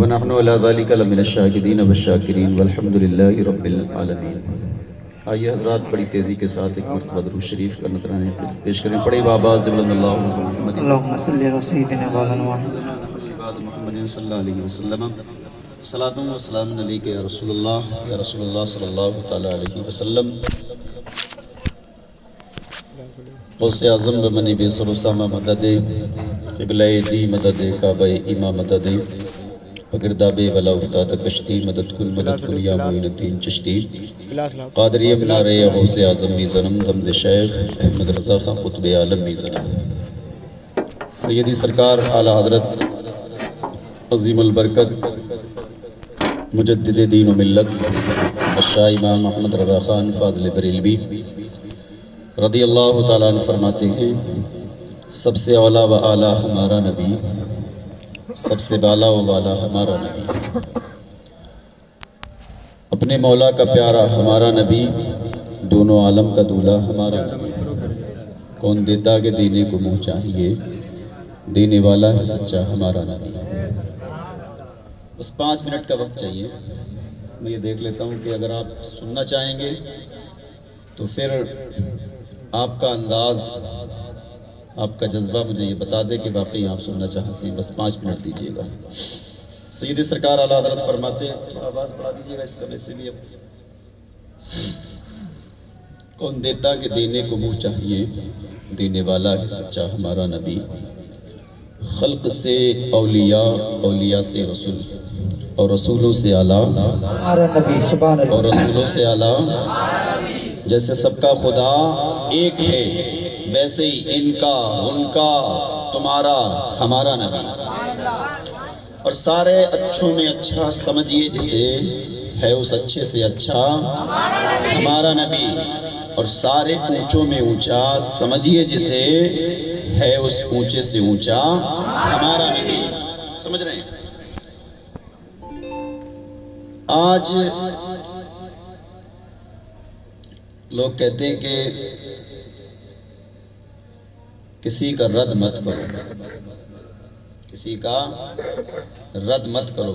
ونحن على ذلك لمن الشاهدين والشاکرین والحمد للہ رب العالمین۔ آئیے حضرات بڑی تیزی کے ساتھ ایک مرتبہ درود شریف کا نذرانے پیش کریں۔ پڑھیں بآواز صلی اللہ اللہم صلی علی سیدنا مولانا محمد صلی اللہ علیہ وسلم۔ صلاۃ و سلام علیک یا رسول اللہ صلی اللہ تعالی علیہ وسلم۔ غوث اعظم بمنی بے سر و سامہ مدد، قبلہ دی مدد، کعبہ ایمہ مدد، پگرداب ولا افتاد کشتی، مدد کن یا معین الدین چشتی، قادری منارے غوث اعظم میزنم، دمد شیخ احمد رضا خان قطب عالم میزنم۔ سیدی سرکار اعلیٰ حضرت عظیم البرکت مجدد دین و ملت شاہ امام احمد رضا خان فاضل بریلوی رضی اللہ تعالیٰ عنہ فرماتے ہیں، سب سے اولا و اعلیٰ ہمارا نبی، سب سے بالا و بالا ہمارا نبی، اپنے مولا کا پیارا ہمارا نبی، دونوں عالم کا دولہ ہمارا نبی، کون دیتا کہ دینے کو منہ چاہیے، دینے والا ہے سچا ہمارا نبی۔ بس 5 منٹ کا وقت چاہیے، میں یہ دیکھ لیتا ہوں کہ اگر آپ سننا چاہیں گے تو پھر آپ کا انداز، آپ کا جذبہ مجھے یہ بتا دے کہ واقعی آپ سننا چاہتے ہیں۔ بس 5 منٹ دیجیے گا۔ سید سرکار اعلیٰ حضرت فرماتے ہیں، تھوڑا آواز بڑھا دیجیے گا اس کا ویسے بھی اب۔ کون دیتا کہ دینے کو منہ چاہیے، دینے والا ہے سچا ہمارا نبی، خلق سے اولیاء، اولیاء سے رسول، اور رسولوں سے اعلیٰ ہمارا نبی، سبحان اللہ، اور رسولوں سے اعلیٰ۔ جیسے سب کا خدا ایک ہے، ویسے ہی ان کا، ان کا، تمہارا، ہمارا نبی، اور سارے اچھوں میں اچھا سمجھیے جسے، ہے اس اچھے سے اچھا ہمارا نبی، اور سارے اونچوں میں اونچا سمجھیے جسے، ہے اس اونچے سے اونچا ہمارا نبی۔ سمجھ رہے ہیں؟ آج لوگ کہتے ہیں کہ کسی کا رد مت کرو، کسی کا رد مت کرو۔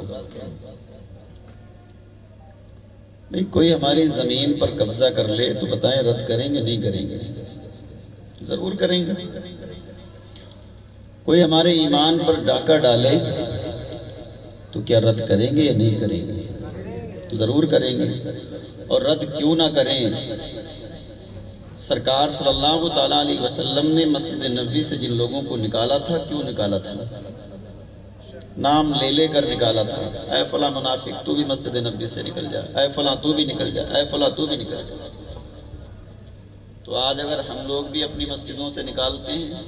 بھئی کوئی ہماری زمین پر قبضہ کر لے تو بتائیں رد کریں گے نہیں کریں گے؟ ضرور کریں گے۔ کوئی ہمارے ایمان پر ڈاکہ ڈالے تو کیا رد کریں گے یا نہیں کریں گے؟ ضرور کریں گے۔ اور رد کیوں نہ کریں؟ سرکار صلی اللہ تعالیٰ علیہ وسلم نے مسجد نبوی سے جن لوگوں کو نکالا تھا، کیوں نکالا تھا؟ نام لے لے کر نکالا تھا، اے فلاں منافق تو بھی مسجد نبوی سے نکل جا، اے فلاں تو بھی نکل جا، اے فلاں تو بھی نکل جا۔ تو آج اگر ہم لوگ بھی اپنی مسجدوں سے نکالتے ہیں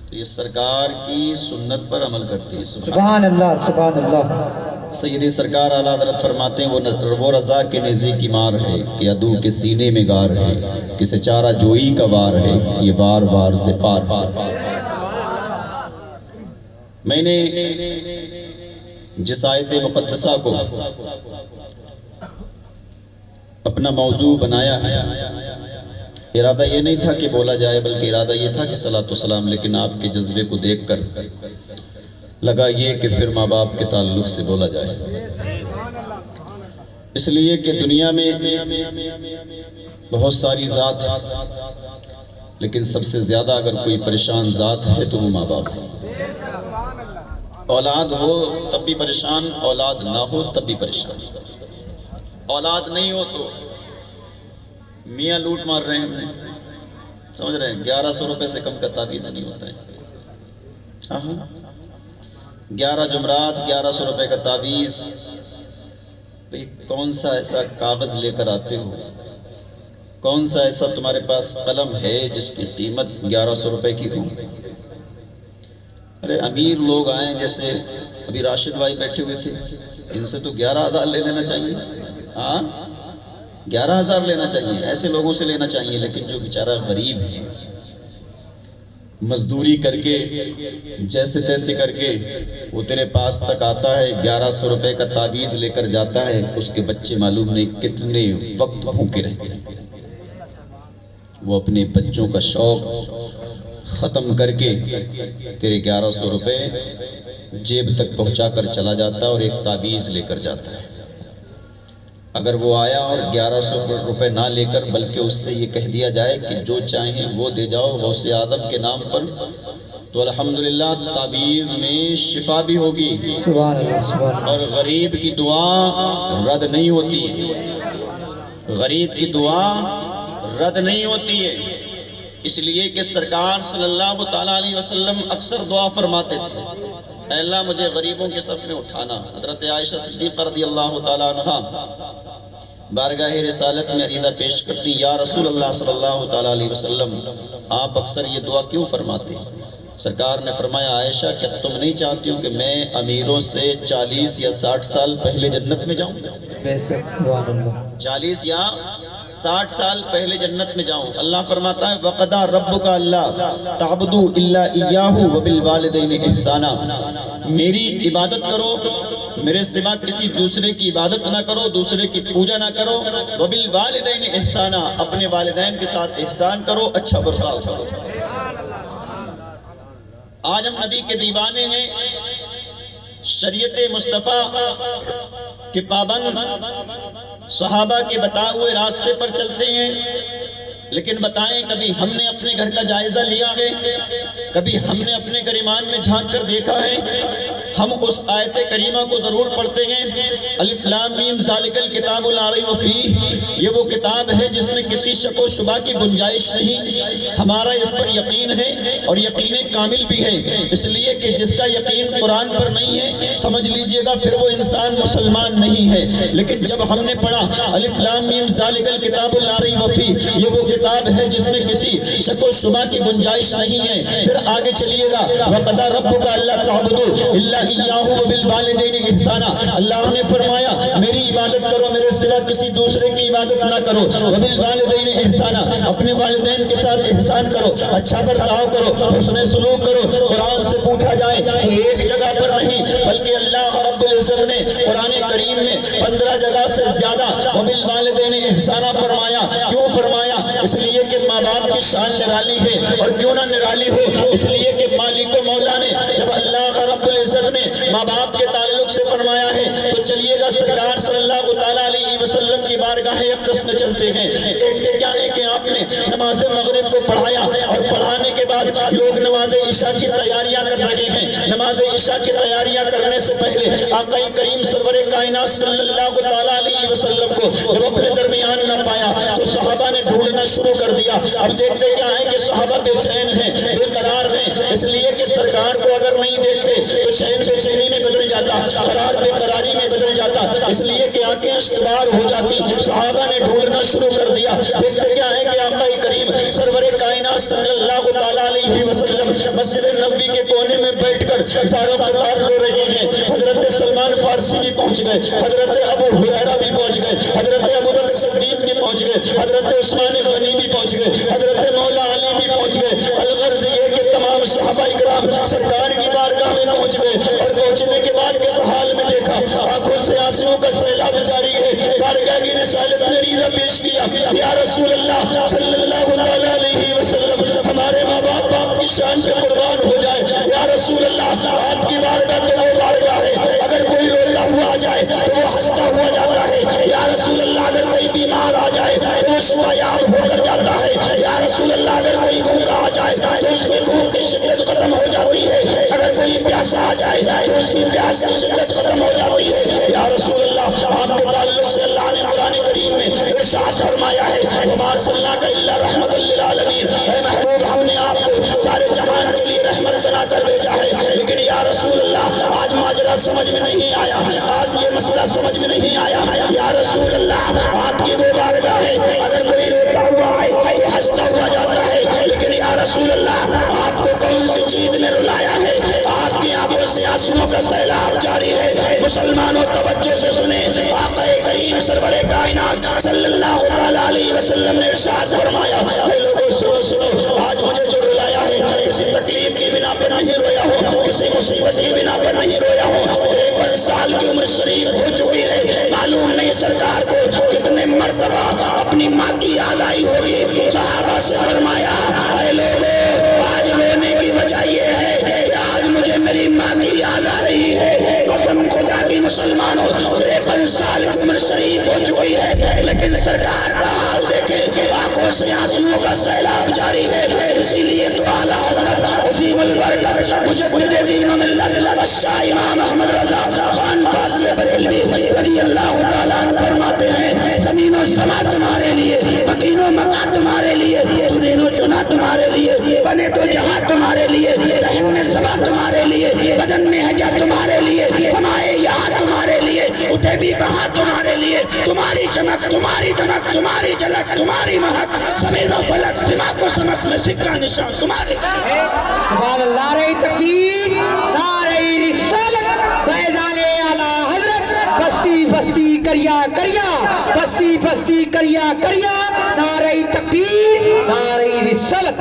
تو یہ سرکار کی سنت پر عمل کرتے ہیں۔ سبحان اللہ، سبحان اللہ۔ سیدی سرکار اعلیٰ حضرت فرماتے ہیں، وہ رضا کے نیزے کی مار ہے کہ عدو کے سینے میں گار ہے، کسے چارہ جوئی کا وار ہے، یہ وار وار سے پار ہے۔ میں نے جس آیت مقدسہ کو اپنا موضوع بنایا ہے، ارادہ یہ نہیں تھا کہ بولا جائے، بلکہ ارادہ یہ تھا کہ صلاۃ و سلام، لیکن آپ کے جذبے کو دیکھ کر لگا یہ کہ پھر ماں باپ کے تعلق سے بولا جائے، اس لیے کہ دنیا میں بہت ساری ذات ہے، لیکن سب سے زیادہ اگر کوئی پریشان ذات ہے تو وہ ماں باپ ہے۔ اولاد ہو تب بھی پریشان، اولاد نہ ہو تب بھی پریشان۔ اولاد نہیں ہو تو میاں لوٹ مار رہے ہیں، سمجھ رہے ہیں؟ 1100 روپے سے کم کا تعویذ نہیں ہوتا ہے۔ 11 جمعرات 1100 روپے کا تعویذ، بھئی کون سا ایسا کاغذ لے کر آتے ہو، کون سا ایسا تمہارے پاس قلم ہے جس کی قیمت 1100 روپے کی ہو؟ ارے امیر لوگ آئیں، جیسے ابھی راشد بھائی بیٹھے ہوئے تھے، ان سے تو 11,000 لے لینا چاہیے، ہاں 11,000 لینا چاہیے، ایسے لوگوں سے لینا چاہیے۔ لیکن جو بیچارہ غریب ہے، مزدوری کر کے جیسے تیسے کر کے وہ تیرے پاس تک آتا ہے، 1100 روپے کا تعویذ لے کر جاتا ہے، اس کے بچے معلوم نہیں کتنے وقت بھوکے رہتے ہیں۔ وہ اپنے بچوں کا شوق ختم کر کے تیرے 1100 روپے جیب تک پہنچا کر چلا جاتا ہے اور ایک تعویذ لے کر جاتا ہے۔ اگر وہ آیا اور 1100 روپے نہ لے کر بلکہ اس سے یہ کہہ دیا جائے کہ جو چاہیں وہ دے جاؤ غوث اعظم کے نام پر، تو الحمدللہ تعویذ میں شفا بھی ہوگی سبحان اللہ سبحان اللہ۔ اور غریب کی دعا رد نہیں ہوتی ہے، غریب کی دعا رد نہیں ہوتی ہے۔ اس لیے کہ سرکار صلی اللہ تعالیٰ علیہ وسلم اکثر دعا فرماتے تھے، اے اللہ مجھے غریبوں کے صف میں اٹھانا۔ حضرت عائشہ صدیقہ رضی اللہ تعالیٰ عنہ بارگاہ رسالت میں عریضہ پیش کرتی، یا رسول اللہ صلی اللہ تعالیٰ علیہ وسلم آپ اکثر یہ دعا کیوں فرماتے ہیں؟ سرکار نے فرمایا، عائشہ کیا تم نہیں چاہتی ہو کہ میں امیروں سے 40 یا 60 سال پہلے جنت میں جاؤں؟ بے شک سبحان اللہ۔ 40 یا 60 سال پہلے جنت میں جاؤں۔ اللہ فرماتا ہے وَقَضَىٰ رَبُّكَ أَلَّا تَعْبُدُوا إِلَّا إِيَّاهُ وَبِالْوَالِدَيْنِ إِحْسَانًا، میری عبادت کرو، میرے سوا کسی دوسرے کی عبادت نہ کرو، دوسرے کی پوجا نہ کرو، وَبِالْوَالِدَيْنِ إِحْسَانًا، اپنے والدین کے ساتھ احسان کرو، اچھا برتاؤ کرو۔ آج ہم نبی کے دیوانے ہیں، شریعت مصطفیٰ کے پابند، صحابہ کے بتائے ہوئے راستے پر چلتے ہیں، لیکن بتائیں کبھی ہم نے اپنے گھر کا جائزہ لیا ہے؟ کبھی ہم نے اپنے گریمان میں جھانک کر دیکھا ہے؟ ہم اس آیت کریمہ کو ضرور پڑھتے ہیں، الف لام میم ذالک الکتاب لا ریب فیہ، یہ وہ کتاب ہے جس میں کسی شک و شبہ کی گنجائش نہیں۔ ہمارا اس پر یقین ہے اور یقین کامل بھی ہے، اس لیے کہ جس کا یقین قرآن پر نہیں ہے سمجھ لیجئے گا پھر وہ انسان مسلمان نہیں ہے۔ لیکن جب ہم نے پڑھا الف لام میم ذالک الکتاب لا ریب فیہ، یہ وہ کتاب ہے جس میں کسی شک و شبہ کی گنجائش نہیں ہے، پھر آگے چلیے گا وَقَضَىٰ رَبُّكَ أَلَّا تَعْبُدُوا إِلَّا إِيَّاهُ وَبِالْوَالِدَيْنِ إِحْسَانًا، اللہ نے فرمایا میری عبادت کرو، میرے سوا کسی دوسرے کی عبادت نہ کرو، وَبِالْوَالِدَيْنِ إِحْسَانًا، اپنے والدین کے ساتھ احسان کرو، اچھا برتاؤ کرو، حسن سلوک کرو۔ قرآن سے پوچھا جائے تو ایک جگہ پر نہیں بلکہ اللہ رب العزت نے قرآن کریم میں 15 جگہ سے زیادہ وَبِالْوَالِدَيْنِ إِحْسَانًا فرمایا۔ کیوں فرمایا؟ اس لیے کہ ماں باپ کی شان نرالی ہے، اور کیوں نہ نرالی ہو، اس لیے کہ مالک و مولا نے جب اللہ رب العزت نے ماں باپ کے تعلق سے فرمایا ہے تو چلیے گا سرکار صلی اللہ تعالیٰ علیہ وسلم کی بارگاہ اقدس میں چلتے ہیں، دیکھتے کیا ہے کہ آپ نے نماز مغرب کو پڑھایا، اور پڑھانے کے بعد لوگ نماز عشاء کی تیاریاں کر رہے ہیں۔ نماز عشاء کی تیاریاں کرنے سے پہلے آقا کریم سرور کائنات صلی اللہ تعالیٰ علیہ وسلم کو جب اپنے درمیان نہ پایا تو صحابہ نے ڈھونڈنا شروع کر دیا۔ اب دیکھتے کیا ہے کہ صحابہ بے چین ہیں، بے قرار ہیں، اس لیے کہ سرکار کو اگر نہیں دیکھتے تو چین بے چینی میں بدل جاتا، قرار بے قراری میں بدل جاتا، اس لیے کہ آنکھیں اشکبار ہو جاتی۔ صحابہ نے ڈھونڈنا شروع کر دیا، دیکھتے کیا ہے کہ آقا کریم سرور کائنات صلی اللہ تعالیٰ علیہ وسلم مسجد نبوی کے کونے میں بیٹھ کر ساروں قطار رو رہے ہیں۔ حضرت سلمان فارسی بھی پہنچ گئے، حضرت ابو ہریرہ بھی پہنچ گئے، حضرت ابو بکر صدیق بھی پہنچ گئے، حضرت عثمان غنی بھی پہنچ گئے، حضرت مولا علی بھی پہنچ گئے۔ الغرض یہ کہ تمام صحابہ اکرام سرکار کی بارگاہ میں پہنچ گئے، اور پہنچنے کے بعد کس حال میں دیکھا، آنکھوں سے آنسوؤں کا سیلاب جاری ہے۔ بارگاہ کی رسالت میں عریضہ پیش کیا، یا رسول اللہ صلی اللہ تعالیٰ علیہ وسلم ہمارے ماں باپ آپ کی شان پہ قربان ہو جائے، یا رسول اللہ آپ کی بارگاہ تو وہ بارگاہ ہے اگر کوئی روتا ہوا آ جائے تو وہ ہنستا ہوا جاتا ہے، یا رسول اللہ اگر کوئی بیمار آ جائے تو وہ شفا یاب ہو کر جاتا ہے، یا رسول اللہ اگر کوئی بھوکا آ جائے تو اس میں بھوک کی شدت ختم ہو جاتی ہے، اگر کوئی پیاسا آ جائے تو اس کی پیاس کی شدت ختم ہو جاتی ہے، یا رسول اللہ آپ کے تعلق سے اللہ نے قرآن کریم میں ارشاد فرمایا ہے وَمَا أَرْسَلْنَاكَ إِلَّا رَحْمَةً لِّلْعَالَمِينَ، اے محبوب ہم نے آپ کو سارے جہان کے لیے رحمت بنا کر بھیجا ہے، لیکن یا رسول اللہ آج ماجرا سمجھ میں نہیں آیا، آج یہ مسئلہ سمجھ میں نہیں آیا، یا رسول اللہ آپ کی وہ بارگاہ ہے اگر کوئی روتا ہوا آئے تو ہنستا ہوا جاتا ہے، لیکن یا رسول اللہ آپ کو کون سی چیز نے رلایا ہے، آپ کی آنکھوں سے آنسوؤں کا سیلاب جاری ہے۔ مسلمانوں توجہ سے سنیں، آقا کریم سرور کائنات صلی اللہ تعالیٰ علیہ وسلم نے ارشاد فرمایا، اے لوگوں سنو سنو، آج مجھے جو رلایا ہے کسی تکلیف کی بنا پر نہیں رویا ہوں، کسی مصیبت کی بنا پر نہیں رویا ہوں، 53 سال کی عمر شریف ہو چکی ہے، معلوم نہیں سرکار کو کتنے مرتبہ اپنی ماں کی یاد آئی ہوگی۔ صحابہ سے فرمایا، اے لوگوں آج قسم خدا کی مسلمانوں 53 سال کی عمر شریف ہو چکی ہے، لیکن سرکار کا حال دیکھیں، آنکھوں سے آنسوؤں کا سیلاب جاری ہے۔ اسی لیے تو اعلیٰ حضرت عظیم البرکت مجدد دین و ملت شاہ امام احمد رضا خان فاضل بریلوی رضی اللہ تعالیٰ عنہ فرماتے ہیں، زمین و سما تمہارے لیے، مکین و مکان تمہارے لیے، چنین و چنا تمہارے لیے، بنے تو جہاں تمہارے لیے، دہن میں سما تمہارے لیے، بدن میں حجا تمہارے لیے، ہمارے یہاں تمہارے لیے، اٹھے بھی بہا تمہارے لیے، تمہاری چمک، تمہاری دمک، تمہاری جھلک، تمہاری مہک، زمین و فلک، سما کو سمک میں سکہ نشان تمہارے سبحان اللہ، نعرہ تکبیر، نعرہ رسالت، فیضان اعلیٰ حضرت، بستی بستی کریا کریا، بستی بستی کریا کریا، نعرہ تکبیر، نعرہ رسالت۔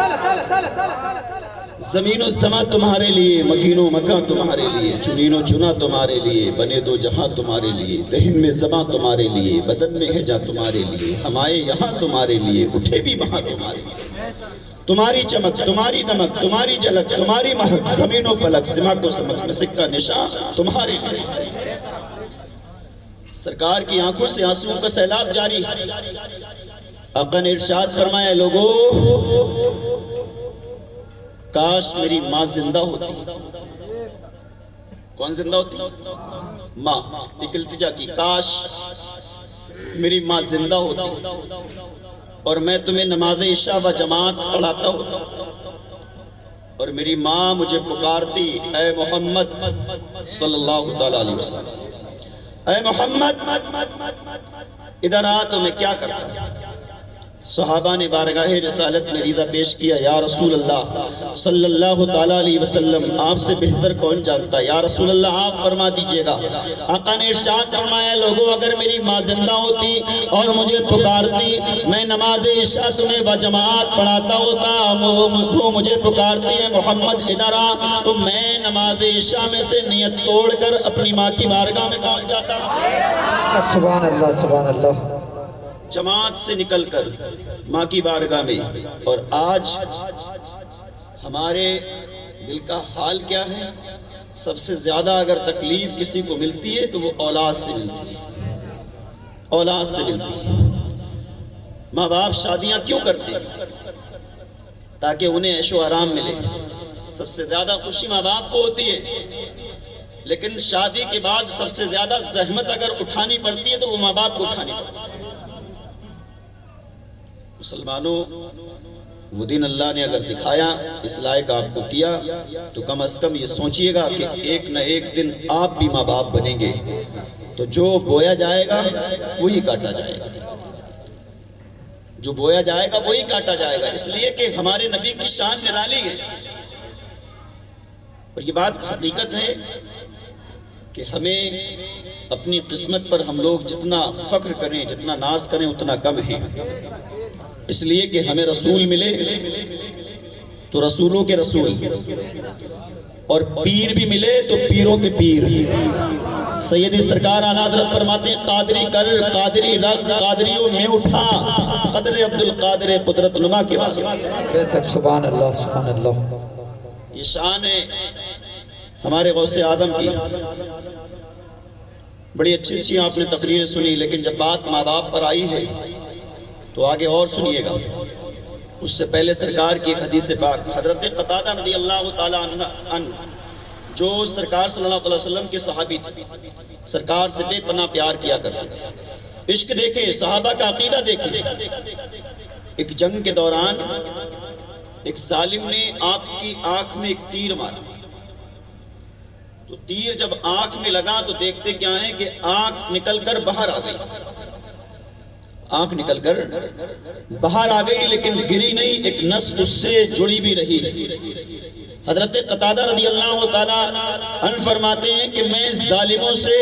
زمین و سما تمہارے لیے، مکین و مکان تمہارے لیے، چنین و چنا تمہارے لیے، بنے دو جہاں تمہارے لیے، دہن میں زباں تمہارے لیے، بدن میں ہجا تمہارے لیے، ہمائے یہاں تمہارے لیے، اٹھے بھی وہاں تمہارے لیے، تمہاری چمک، تمہاری دمک، تمہاری جھلک، تمہاری مہک، زمین و فلک، سما کو سمک میں سکہ نشان تمہارے لیے۔ سرکار کی آنکھوں سے آنسوؤں کا سیلاب جاری ہے۔ آقا نے ارشاد فرمایا، لوگو کاش میری ماں زندہ ہوتی۔ کون زندہ ہوتی؟ ماں۔ ایک التجا کی، کاش میری ماں زندہ ہوتی اور میں تمہیں نماز عشاء و جماعت پڑھاتا ہوتا اور میری ماں مجھے پکارتی، اے محمد صلی اللہ علیہ وسلم، اے محمد ادھر آ، تو میں کیا کرتا؟ صحابہ نے بارگاہ رسالت میں ریدہ پیش کیا، یا رسول اللہ صلی اللہ تعالیٰ علیہ وسلم، آپ سے بہتر کون جانتا ہے، یا رسول اللہ آپ فرما دیجئے گا۔ آقا نے ارشاد فرمایا، لوگوں اگر میری ماں زندہ ہوتی اور مجھے پکارتی، میں نماز عشاء تمہیں بجماعت پڑھاتا ہوتا، تو مجھے پکارتی ہے محمد ادھر آ، تو میں نماز عشاء میں سے نیت توڑ کر اپنی ماں کی بارگاہ میں پہنچ جاتا۔ سبحان اللہ، سبحان اللہ۔ جماعت سے نکل کر ماں کی بارگاہ میں، اور آج ہمارے دل کا حال کیا ہے؟ سب سے زیادہ اگر تکلیف کسی کو ملتی ہے تو وہ اولاد سے ملتی ہے، اولاد سے ملتی ہے۔ ماں باپ شادیاں کیوں کرتے ہیں؟ تاکہ انہیں عیش و آرام ملے۔ سب سے زیادہ خوشی ماں باپ کو ہوتی ہے، لیکن شادی کے بعد سب سے زیادہ زحمت اگر اٹھانی پڑتی ہے تو وہ ماں باپ کو اٹھانی پڑتی ہے۔ مسلمانوں، وہ دن اللہ نے اگر دکھایا، اس لائق آپ کو کیا، تو کم از کم یہ سوچئے گا کہ ایک نہ ایک دن آپ بھی ماں باپ بنیں گے، تو جو بویا جائے گا وہی کاٹا جائے گا، جو بویا جائے گا وہی کاٹا جائے گا، اس لیے کہ ہمارے نبی کی شان نرالی ہے۔ اور یہ بات حقیقت ہے کہ ہمیں اپنی قسمت پر ہم لوگ جتنا فخر کریں، جتنا ناز کریں، اتنا کم ہے، اس لیے کہ ہمیں رسول ملے تو رسولوں کے رسول، اور پیر بھی ملے تو پیروں کے پیر۔ سیدی سرکار اعلیٰ حضرت فرماتے ہیں، قادری کر، قادری رکھ، قادریوں میں اٹھا، قدر عبدالقادر قدرت نما کے واسطے۔ سبحان اللہ، سبحان اللہ۔ یہ شان ہے ہمارے غوث اعظم کی۔ بڑی اچھی اچھی آپ نے تقریریں سنی، لیکن جب بات ماں باپ پر آئی ہے تو آگے اور سنیے گا۔ اس سے پہلے سرکار کی ایک حدیث پاک، حضرت قتادہ رضی اللہ تعالیٰ عنہ جو سرکار صلی اللہ علیہ وسلم کے صحابی تھے، سرکار سے بے پناہ پیار کیا کرتے تھے۔ عشق دیکھیں، صحابہ کا عقیدہ دیکھیں۔ ایک جنگ کے دوران ایک ظالم نے آپ کی آنکھ میں ایک تیر مارا، تو تیر جب آنکھ میں لگا تو دیکھتے کیا ہے کہ آنکھ نکل کر باہر آ گئی، آنکھ نکل کر باہر آ گئی، لیکن گری نہیں، ایک نس اس سے جڑی بھی رہی۔ حضرت قتادہ رضی اللہ تعالیٰ عنہ فرماتے ہیں کہ میں ظالموں سے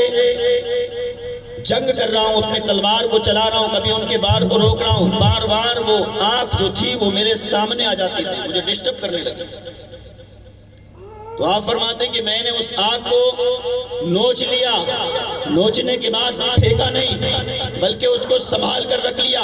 جنگ کر رہا ہوں، اپنی تلوار کو چلا رہا ہوں، کبھی ان کے بار کو روک رہا ہوں، بار بار وہ آنکھ جو تھی وہ میرے سامنے آ جاتی تھی، مجھے ڈسٹرب کرنے لگی۔ تو آپ فرماتے ہیں کہ میں نے اس آنکھ کو نوچ لیا، نوچنے کے بعد پھینکا نہیں بلکہ اس کو سنبھال کر رکھ لیا،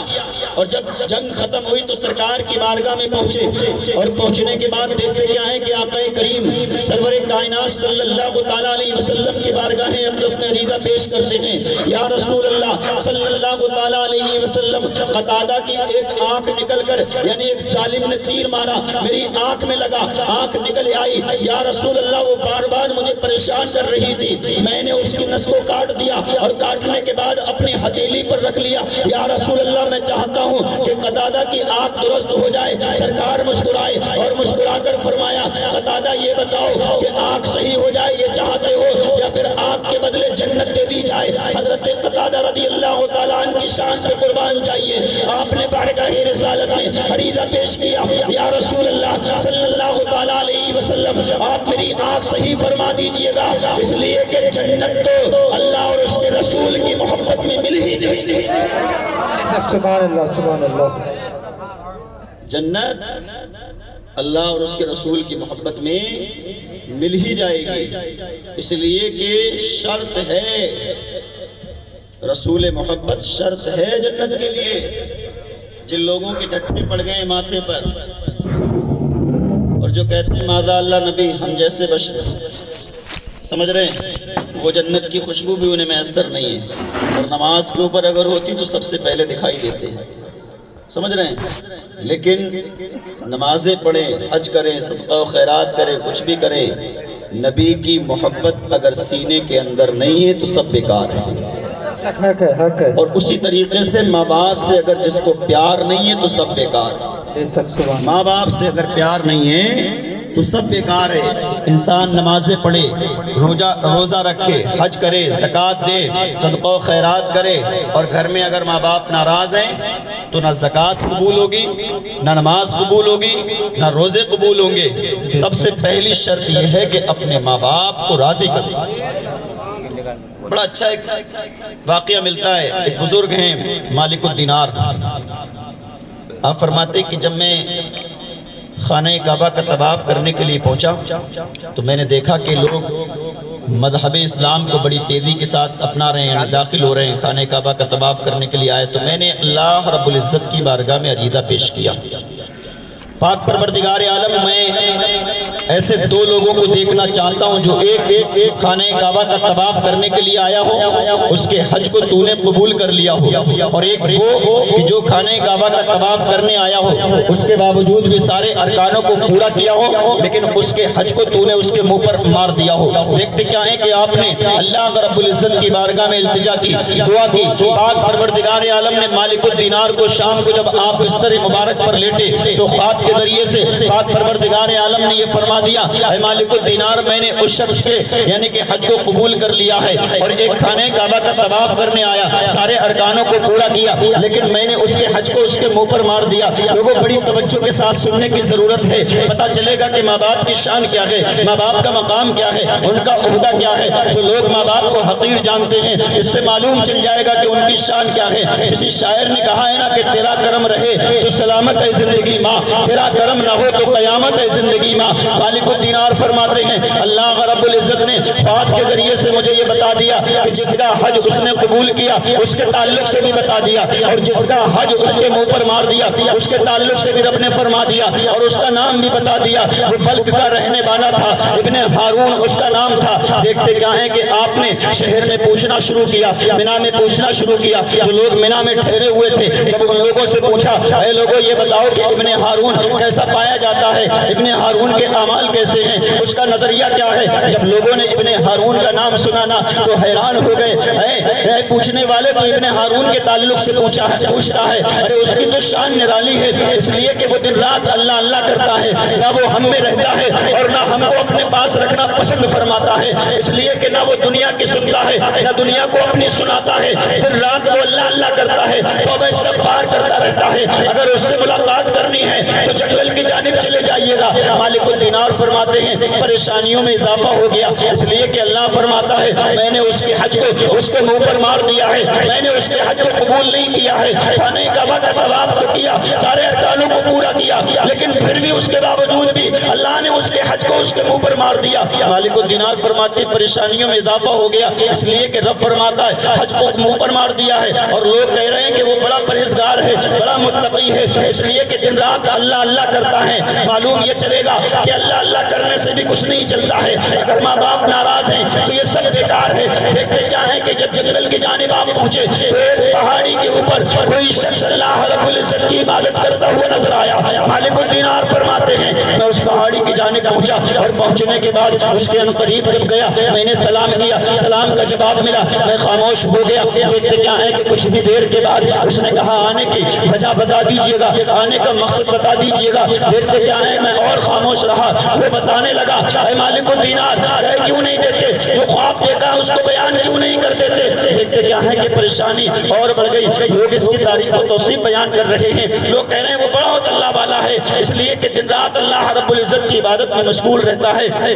اور جب جنگ ختم ہوئی تو سرکار کی بارگاہ میں پہنچے، اور پہنچنے کے بعد دیکھتے کیا ہے کہ آقا کریم سرور کائنات صلی اللہ تعالیٰ علیہ وسلم کی بارگاہ اقدس میں عریضہ پیش کرتے ہیں، یا رسول اللہ صلی اللہ تعالیٰ علیہ وسلم، قتادہ کی ایک آنکھ نکل کر، یعنی ایک ظالم نے تیر مارا، میری آنکھ میں لگا، آنکھ نکل آئی، یا رسول اللہ وہ بار بار مجھے پریشان کر رہی تھی، میں نے اس کی نس کو کاٹ دیا، اور کاٹنے کے بعد اپنی ہتھیلی پر رکھ لیا، یا رسول اللہ میں چاہتا ہوں کہ قتادہ کی آنکھ درست ہو جائے۔ سرکار مسکرائے اور مسکرا کر فرمایا، قتادہ یہ بتاؤ کہ آنکھ صحیح ہو جائے یہ چاہتے ہو یا پھر آنکھ کے بدلے جنت دے دی جائے؟ حضرت قتادہ رضی اللہ تعالیٰ عنہ کی شان پہ قربان جائیے، آپ نے بارگاہ رسالت میں عریضہ پیش کیا، یا رسول اللہ صلی اللہ تعالیٰ علیہ وسلم آپ میری آنکھ صحیح فرما دیجئے گا، اس لیے کہ جنت تو اللہ اور اس کے رسول کی محبت میں مل ہی جائے گی۔ سبحان اللہ سبحان اللہ۔ جنت اللہ اور اس کے رسول کی محبت میں مل ہی جائے گی، اس لیے کہ شرط ہے، رسول محبت شرط ہے جنت کے لیے۔ جن لوگوں کے ڈٹے پڑ گئے ماتھے پر اور جو کہتے ہیں ماذا اللہ نبی ہم جیسے بشر، سمجھ رہے ہیں، وہ جنت کی خوشبو بھی انہیں میسر نہیں ہے، اور نماز کے اوپر اگر ہوتی تو سب سے پہلے دکھائی دیتے ہیں، سمجھ رہے ہیں، لیکن نمازیں پڑھیں، حج کریں، صدقہ و خیرات کریں، کچھ بھی کریں، نبی کی محبت اگر سینے کے اندر نہیں ہے تو سب بیکار ہے۔ حق ہے حق ہے۔ اور اسی طریقے سے ماں باپ سے اگر جس کو پیار نہیں ہے تو سب بیکار ہے۔ بے شک سبحان ماں باپ سے اگر پیار نہیں ہے تو سب بیکار ہے۔ انسان نمازیں پڑھے، روزہ رکھے، حج کرے، زکوٰۃ دے، صدقہ و خیرات کرے، اور گھر میں اگر ماں باپ ناراض ہیں تو نہ زکوٰۃ قبول ہوگی، نہ نماز قبول ہوگی، نہ روزے قبول ہوں گے۔ سب سے پہلی شرط یہ ہے کہ اپنے ماں باپ کو راضی کریں۔ بڑا اچھا ایک واقعہ ملتا ہے، ایک بزرگ ہیں مالک الدینار، آپ فرماتے کہ جب میں خانہ کعبہ کا طواف کرنے کے لیے پہنچا تو میں نے دیکھا کہ لوگ مذہب اسلام کو بڑی تیزی کے ساتھ اپنا رہے ہیں، داخل ہو رہے ہیں، خانہ کعبہ کا طواف کرنے کے لیے آئے، تو میں نے اللہ رب العزت کی بارگاہ میں عریضہ پیش کیا، پاک پروردگار عالم میں ایسے دو لوگوں کو دیکھنا چاہتا ہوں، جو ایک خانہ کعبہ کا طواف کرنے کے لیے آیا ہو، اس کے حج کو تو نے قبول کر لیا ہو، اور ایک وہ کہ جو خانہ کعبہ کا طواف کرنے آیا ہو، اس کے باوجود بھی سارے ارکانوں کو پورا کیا ہو، لیکن اس کے حج کو تو نے اس کے منہ پر مار دیا ہو۔ دیکھتے کیا ہے کہ آپ نے اللہ رب العزت کی بارگاہ میں التجا کی، دعا کی، پاک پروردگار عالم نے مالک الدینار کو شام کو جب آپ بستر مبارک پر لیٹے تو خواب کے ذریعے سے پاک پروردگار عالم نے یہ فرما دیا، اے مالک الدینار میں نے اس شخص کے یعنی کہ حج کو قبول کر لیا ہے، اور ایک خانہ کعبہ کا طواف کرنے آیا، سارے ارکانوں کو پورا کیا، لیکن میں نے اس کے حج کو اس کے منہ پر مار دیا۔ لوگوں بڑی توجہ کے ساتھ سننے کی ضرورت ہے، پتہ چلے گا کہ ماں باپ کی شان کیا ہے، ماں باپ کا مقام کیا ہے، ان کا عہدہ کیا ہے۔ جو لوگ ماں باپ کو حقیر جانتے ہیں، اس سے معلوم چل جائے گا کہ ان کی شان کیا ہے۔ کسی شاعر نے کہا ہے نا کہ تیرا کرم رہے تو سلامت ہے زندگی ماں، تیرا کرم نہ ہو تو قیامت ہے زندگی ماں۔ مالک الدینار فرماتے ہیں اللہ رب العزت نے خواب کے ذریعے سے مجھے یہ بتا دیا کہ جس کا حج اس نے قبول کیا اس کے تعلق سے بھی بتا دیا، اور جس کا حج اس کے منہ پر مار دیا اس کے تعلق سے بھی رب نے فرما دیا، اور اس کا نام بھی بتا دیا۔ وہ بلک کا رہنے والا تھا، ابن ہارون اس کا نام تھا۔ دیکھتے کیا ہے کہ آپ نے شہر میں پوچھنا شروع کیا، مینا میں پوچھنا شروع کیا، جو لوگ مینا میں ٹھہرے ہوئے تھے، جب ان لوگوں سے پوچھا اے لوگوں یہ بتاؤ کہ ابن ہارون کیسا پایا جاتا ہے، ابن ہارون کے اعمال کیسے ہیں، اس کا نظریہ کیا ہے؟ جب لوگوں نے ابن ہارون کا نام سنا نا تو حیران ہو گئے۔ اے پوچھنے والے تو ابن ہارون کے تعلق سے پوچھتا ہے، ارے اس کی تو شان نرالی ہے، اس لیے کہ وہ دن رات اللہ اللہ کرتا ہے، نہ وہ ہم میں رہتا ہے اور نہ ہم کو اپنے پاس رکھنا پسند فرماتا ہے، اس لیے کہ نہ وہ دنیا کی سنتا ہے نہ دنیا کو اپنی سناتا ہے، دن رات وہ اللہ اللہ کرتا ہے، توبہ استغفار کرتا رہتا ہے۔ اگر اس سے ملاقات کرنی ہے تو جنگل کی جانب چلے جائیے گا۔ مالک الدینار فرماتے ہیں پریشانیوں میں اضافہ ہو گیا، اس لیے کہ اللہ فرماتا ہے میں نے اس کے حج کو اس کے منہ پر مار مار دیا ہے، میں نے اس کے حج کو قبول نہیں کیا ہے، خانہ کعبہ کا طواف تو کیا، سارے ارکانوں کو پورا کیا، لیکن پھر بھی اس کے باوجود بھی اللہ نے اس کے حج کو اس کے منہ پر مار دیا۔ مالک الدینار فرماتے ہیں پریشانیوں میں اضافہ ہو گیا، اس لیے کہ رب فرماتا ہے حج کو منہ پر مار دیا ہے، اور لوگ کہہ رہے ہیں کہ وہ بڑا پرہیزگار ہے، بڑا متقی ہے، اس لیے کہ دن رات اللہ اللہ کرتا ہے۔ معلوم یہ چلے گا کہ اللہ اللہ کرنے سے بھی کچھ نہیں چلتا ہے، اگر ماں باپ ناراض ہیں تو یہ سب بیکار ہے۔ دیکھتے کیا ہے کہ جب جنگل کی جانب آپ پہنچے تو ایک پہاڑی کے اوپر کوئی شخص اللہ رب العزت کی عبادت کرتا ہوا نظر آیا۔ مالک الدینار فرماتے ہیں میں اس پہاڑی کی جانب پہنچا، اور پہنچنے کے بعد اس کے قریب جب گیا میں نے سلام کیا، سلام کا جواب ملا، میں خاموش ہو گیا۔ دیکھتے کیا ہے کہ کچھ بھی دیر کے بعد اس نے کہا آنے کی وجہ بتا دیجئے گا، آنے کا مقصد بتا دیجئے گا۔ دیکھتے کیا ہے میں اور خاموش رہا، وہ بتانے لگا اے مالک الدینار کہے کیوں نہیں دیتے، جو خواب دیکھا اس کو بیان کیوں نہیں کر دیتے۔ دیکھتے کیا ہے کہ پریشانی اور بڑھ گئی، لوگ اس کی تعریف و توصیف بیان کر رہے ہیں، لوگ کہہ رہے ہیں وہ بہت اللہ والا ہے، اس لیے کہ دن رات اللہ رب العزت کی عبادت میں مشغول رہتا ہے،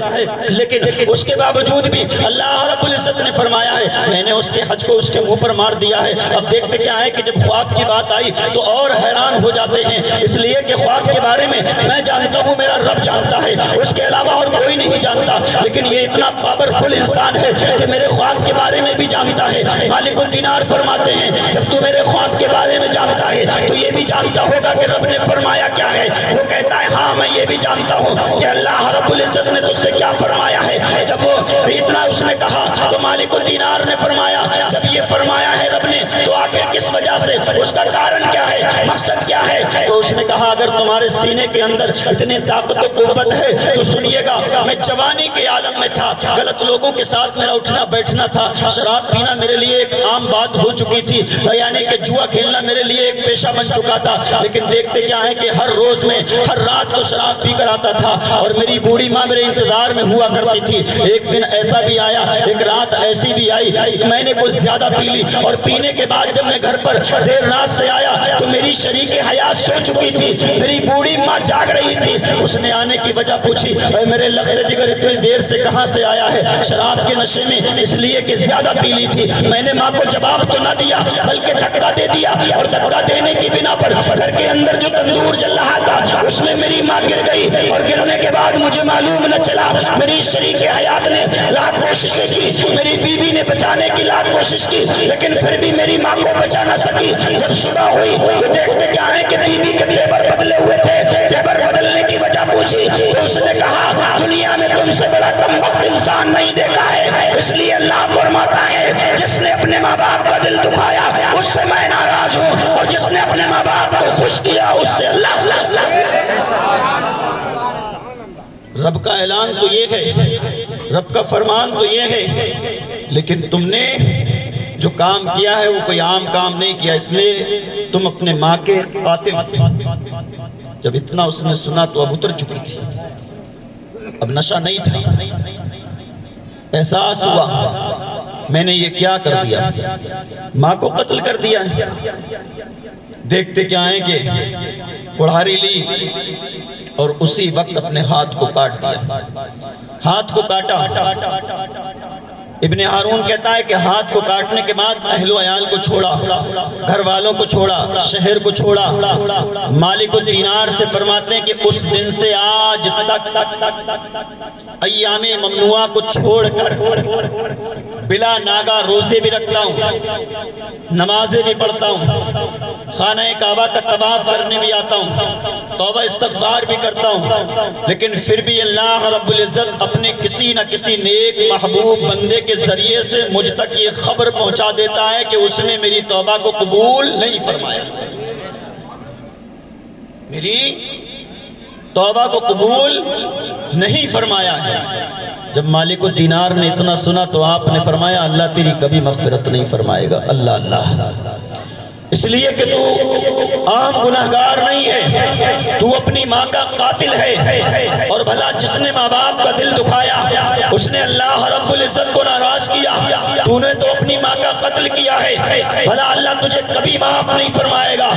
لیکن اس کے باوجود بھی اللہ رب العزت نے فرمایا ہے میں نے اس کے حج کو اس کے منہ پر مار دیا ہے۔ اب دیکھتے کیا ہے کہ جب خواب کی بات آئی تو اور حیران ہو جاتے ہیں، اس لیے کہ خواب کے بارے میں میں جانتا ہوں، میرا رب جانتا ہے، اس کے علاوہ اور کوئی نہیں جانتا، لیکن یہ اتنا پاورفل انسان ہے کہ میرے خواب کے بارے میں بھی جانتا ہے۔ مالک الدینار فرماتے ہیں جب تو میرے خواب کے بارے میں جانتا ہے تو یہ بھی جانتا ہوگا کہ رب نے فرمایا کیا ہے۔ وہ کہتا ہے ہاں میں یہ بھی جانتا ہوں کہ اللہ رب العزت نے تجھ سے کیا فرمایا ہے۔ جب وہ اتنا اس نے کہا تو مالک الدینار نے فرمایا جب یہ فرمایا ہے رب نے تو آخر کس وجہ سے، اس کا کارن کیا ہے، مقصد کیا ہے۔ تو اس نے کہا اگر تمہارے سینے کے اندر اتنی طاقت و قوت ہے تو سنیے گا، میں جوانی کے عالم میں تھا، غلط لوگوں کے ساتھ میرا اٹھنا بیٹھنا تھا، شراب پینا میرے لیے ایک عام بات ہو چکی تھی، یعنی کہ جوا کھیلنا میرے لیے ایک پیشہ بن چکا تھا، لیکن دیکھتے کیا ہے کہ ہر روز میں ہر رات کو شراب پی کر آتا تھا، اور میری بوڑھی ماں میرے انتظار میں ہوا کرتی تھی۔ ایک دن ایسا بھی آیا، ایک رات ایسی بھی آئی، میں نے کچھ زیادہ پی لی، اور پینے کے بعد جب میں گھر پر دیر رات سے آیا تو میری شریک حیات سو چکی تھی، میری بوڑھی ماں جاگ رہی تھی۔ اس نے آنے کی وجہ پوچھی اے میرے لخت جگر اتنی دیر سے کہاں سے آیا ہے؟ شراب کے نشے میں، اس لیے کہ زیادہ پی لی تھی۔ میں نے ماں کو جواب تو نہ دیا بلکہ دھکا دے دیا، اور دھکا دینے کی بنا پر گھر کے اندر جو تندور جل رہا تھا اس میں میری ماں گر گئی، اور گرنے کے بعد مجھے معلوم نہ چلا۔ میری شریک حیات نے لاکھ کوششیں کی، میری بیوی نے بچانے کی لاکھ کوشش کی، لیکن پھر بھی میری ماں کو بچا نہ سکی۔ جب صبح ہوئی تو دیکھتے کیا ہے کہ بیوی کے تیور بدلے ہوئے تھے۔ تیور بدلنے کی وجہ پوچھی تو اس نے کہا دنیا میں تم سے بڑا کمبخت انسان نہیں دیکھا ہے، اس لیے اللہ فرماتا ہے جس نے اپنے ماں باپ کا دل دکھایا اس سے میں ناراض ہوں، اور جس نے اپنے ماں باپ کو خوش کیا اس سے اللہ خوش۔ رب کا اعلان تو یہ ہے، رب کا فرمان تو یہ ہے، لیکن تم نے جو کام کیا ہے وہ کوئی عام کام نہیں کیا، اس لیے تم اپنے ماں کے قاتل۔ جب اتنا اس نے سنا تو اب اتر چکی تھی، اب نشہ نہیں تھا، احساس ہوا میں نے یہ کیا کر دیا، ماں کو قتل کر دیا ہے۔ دیکھتے کیا ہیں کہ کڑھاری لی اور اسی وقت اپنے ہاتھ کو کاٹ دیا، ہاتھ کو کاٹا۔ ابن ہارون کہتا ہے کہ ہاتھ کو کاٹنے کے بعد اہل و عیال کو چھوڑا، گھر والوں کو چھوڑا، شہر کو چھوڑا۔ مالک الدینار سے فرماتے ہیں کہ اس دن سے آج تک ایام ممنوعہ کو چھوڑ کر بلا ناگا روزے بھی رکھتا ہوں، نمازیں بھی پڑھتا ہوں، خانہ کعبہ کا طواف کرنے بھی آتا ہوں، توبہ استغفار بھی کرتا ہوں، لیکن پھر بھی اللہ رب العزت اپنے کسی نہ کسی نیک محبوب بندے کے ذریعے سے مجھ تک یہ خبر پہنچا دیتا ہے کہ اس نے میری توبہ کو قبول نہیں فرمایا، میری توبہ کو قبول نہیں فرمایا ہے۔ جب مالک الدینار نے اتنا سنا تو آپ نے فرمایا اللہ تیری کبھی مغفرت نہیں فرمائے گا۔ اللہ اللہ اس لیے کہ تو عام گناہگار نہیں ہے، تو اپنی ماں کا قاتل ہے، اور بھلا جس نے ماں باپ کا دل دکھایا اس نے اللہ رب العزت کو ناراض کیا، تو نے تو اپنی ماں کا قتل کیا ہے، بھلا اللہ تجھے کبھی معاف نہیں فرمائے گا۔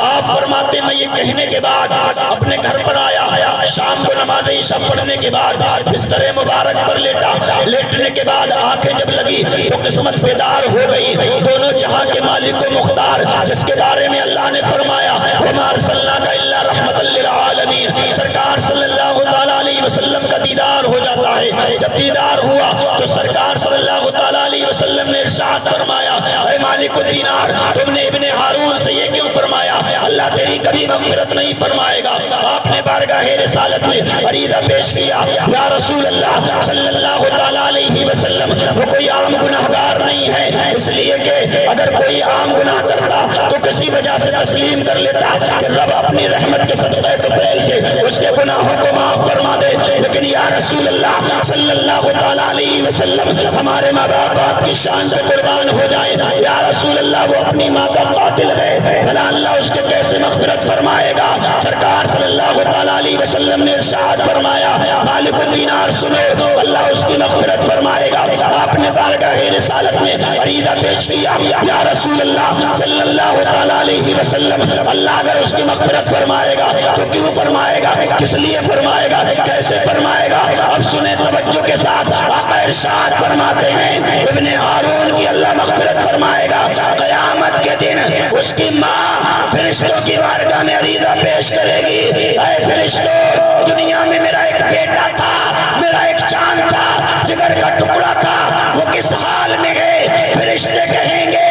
آپ فرماتے میں یہ کہنے کے بعد اپنے گھر پر آیا، شام کو نماز عشاء پڑھنے کے بعد بستر مبارک پر لیٹا، لیٹنے کے بعد آنکھیں جب لگی تو قسمت بیدار ہو گئی، دونوں جہاں کے مالک و مختار جس کے بارے میں اللہ نے فرمایا وَمَا أَرْسَلْنَاكَ إِلَّا رَحْمَةً لِّلْعَالَمِينَ، سرکار صلی اللہ تعالیٰ علیہ وسلم کا دیدار ہو جاتا ہے۔ جب دیدار ہوا تو سرکار صلی اللہ تعالیٰ علیہ وسلم نے ارشاد فرمایا اے مالک الدینار، تم نے ابن ہارون سے یہ کیوں فرمایا؟ اللہ تیری کبھی مغفرت نہیں فرمائے گا۔ آپ نے بارگاہ رسالت میں عریضہ پیش کیا، یا رسول اللہ صلی اللہ تعالیٰ علیہ وسلم، وہ کوئی عام گناہگار نہیں ہے، اس لیے کہ اگر کوئی عام گناہ کرتا تو کسی وجہ سے تسلیم کر لیتا کہ رب اپنی رحمت کے صدقہ طفیل سے اس کے گناہوں کو معاف فرما دے، لیکن یا رسول اللہ صلی اللہ تعالیٰ علیہ وسلم، ہمارے ماں باپ آپ کی شان پہ قربان ہو جائے، یا رسول اللہ وہ اپنی ماں کا قاتل ہے، بھلا اللہ اس کے کیسے مغفرت فرمائے گا؟ سرکار صلی اللہ تعالیٰ علیہ وسلم نے ارشاد فرمایا مالک الدینار سنو، اللہ اس کی مغفرت فرمائے گا۔ آپ نے بارگاہ رسالت میں عریضہ پیش کیا، یا رسول اللہ صلی اللہ تعالیٰ علیہ وسلم، اللہ اگر اس کی مغفرت فرمائے گا تو کیوں فرمائے گا، کس لیے فرمائے گا، کیسے فرمائے گا؟ اب سنیں توجہ کے ساتھ، آقا ارشاد فرماتے ہیں ابن ہارون کی اللہ مغفرت فرمائے گا، قیامت کے دن اس کی ماں فرشتوں کی بارگاہ میں عریضہ پیش کرے گی، اے فرشتوں، دنیا میں میرا ایک بیٹا تھا، میرا ایک چاند تھا، جگر کا ٹکڑا تھا، وہ کس حال میں ہے؟ فرشتے کہیں گے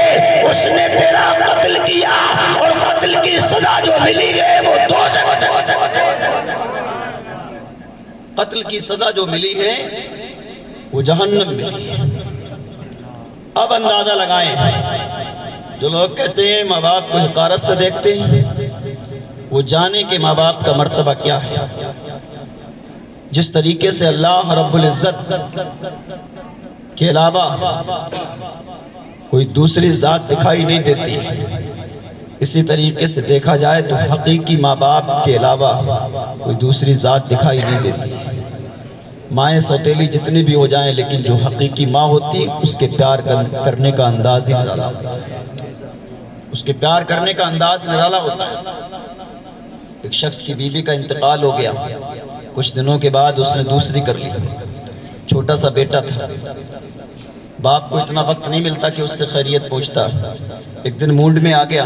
اس نے تیرا قتل کیا، اور قتل کی سزا جو ملی ہے وہ دوزخ، قتل کی سزا جو ملی ہے وہ جہنم ملی ہے۔ اب اندازہ لگائیں، جو لوگ کہتے ہیں ماں باپ کو حقارت سے دیکھتے ہیں، وہ جانے کہ ماں باپ کا مرتبہ کیا ہے۔ جس طریقے سے اللہ رب العزت کے علاوہ کوئی دوسری ذات دکھائی نہیں دیتی، اسی طریقے سے دیکھا جائے تو حقیقی ماں باپ کے علاوہ کوئی دوسری ذات دکھائی نہیں دیتی۔ مائیں سوتیلی جتنی بھی ہو جائیں، لیکن جو حقیقی ماں ہوتی اس کے پیار کرنے کا انداز ہی نرالا ہوتا ہے، اس کے پیار کرنے کا انداز نرالا ہوتا ہے۔ ایک شخص کی بیوی کا انتقال ہو گیا، کچھ دنوں کے بعد اس نے دوسری کر لی، چھوٹا سا بیٹا تھا، باپ کو اتنا وقت نہیں ملتا کہ اس سے خیریت پوچھتا۔ ایک دن موڈ میں آ گیا،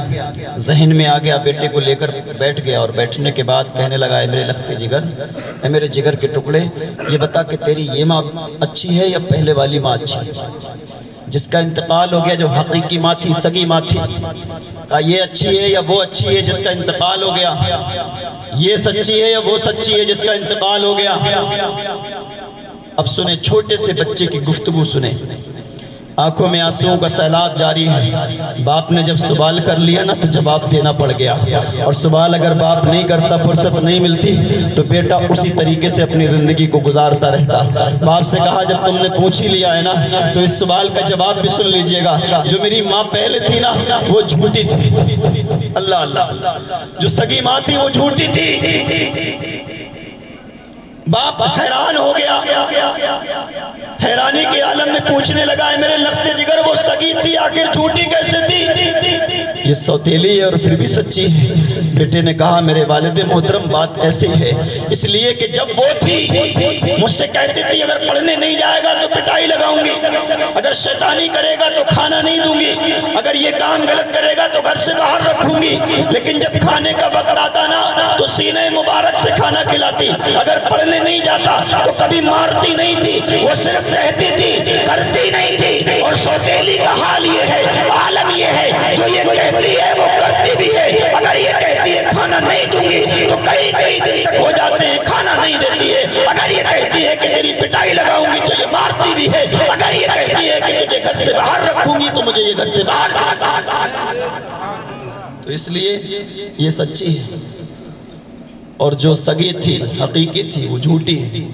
ذہن میں آ گیا، بیٹے کو لے کر بیٹھ گیا، اور بیٹھنے کے بعد کہنے لگا اے میرے لخت جگر، اے میرے جگر کے ٹکڑے، یہ بتا کہ تیری یہ ماں اچھی ہے یا پہلے والی ماں اچھی ہے؟ جس کا انتقال ہو گیا، جو حقیقی ماں تھی، سگی ماں تھی، کہا یہ اچھی ہے یا وہ اچھی ہے جس کا انتقال ہو گیا؟ یہ سچی ہے یا وہ سچی ہے جس کا انتقال ہو گیا؟ اب سنیں، چھوٹے سے بچے کی گفتگو سنیں، آنکھوں میں آنسوؤں کا سیلاب جاری ہے۔ باپ نے جب سوال کر لیا نا تو جواب دینا پڑ گیا، اور سوال اگر باپ نہیں کرتا، فرصت نہیں ملتی، تو بیٹا اسی طریقے سے اپنی زندگی کو گزارتا رہتا۔ باپ سے کہا جب تم نے پوچھ ہی لیا ہے نا تو اس سوال کا جواب بھی سن لیجئے گا، جو میری ماں پہلے تھی نا وہ جھوٹی تھی۔ اللہ اللہ، جو سگی ماں تھی وہ جھوٹی تھی۔ باپ حیران ہو گیا، حیرانی کے عالم میں پوچھنے لگا ہے میرے لخت جگر، وہ سگی تھی آخر جھوٹی کیسے تھی؟ یہ سوتیلی ہے اور پھر بھی سچی ہے۔ بیٹے نے کہا میرے والد محترم بات ایسی ہے، اس لیے کہ جب وہ تھی مجھ سے کہتی تھی اگر پڑھنے نہیں جائے گا تو پٹائی لگاؤں گی، اگر شیطانی کرے گا تو کھانا نہیں دوں گی، اگر یہ کام غلط کرے گا تو گھر سے باہر رکھوں گی، لیکن جب کھانے کا وقت آتا نا تو سینے مبارک سے کھانا کھلاتی، اگر پڑھنے نہیں جاتا تو کبھی مارتی نہیں تھی، وہ صرف کہتی تھی، کرتی نہیں تھی۔ اور سوتیلی کا حال یہ ہے، عالم یہ ہے، جو یہ کہتی ہے وہ کرتی بھی ہے۔ اگر یہ کہتی ہے کھانا نہیں دوں گی تو کئی دن تک ہو جاتے ہیں کھانا نہیں دیتی ہے۔ اگر یہ کہتی ہے کہ تیری پٹائی لگاؤں گی تو یہ مارتی بھی ہے۔ اگر یہ کہتی ہے کہ تجھے گھر سے باہر رکھوں گی تو مجھے یہ گھر سے باہر۔ تو اس لیے یہ سچی ہے، اور جو سگی تھی حقیقی تھی وہ جھوٹی ہے۔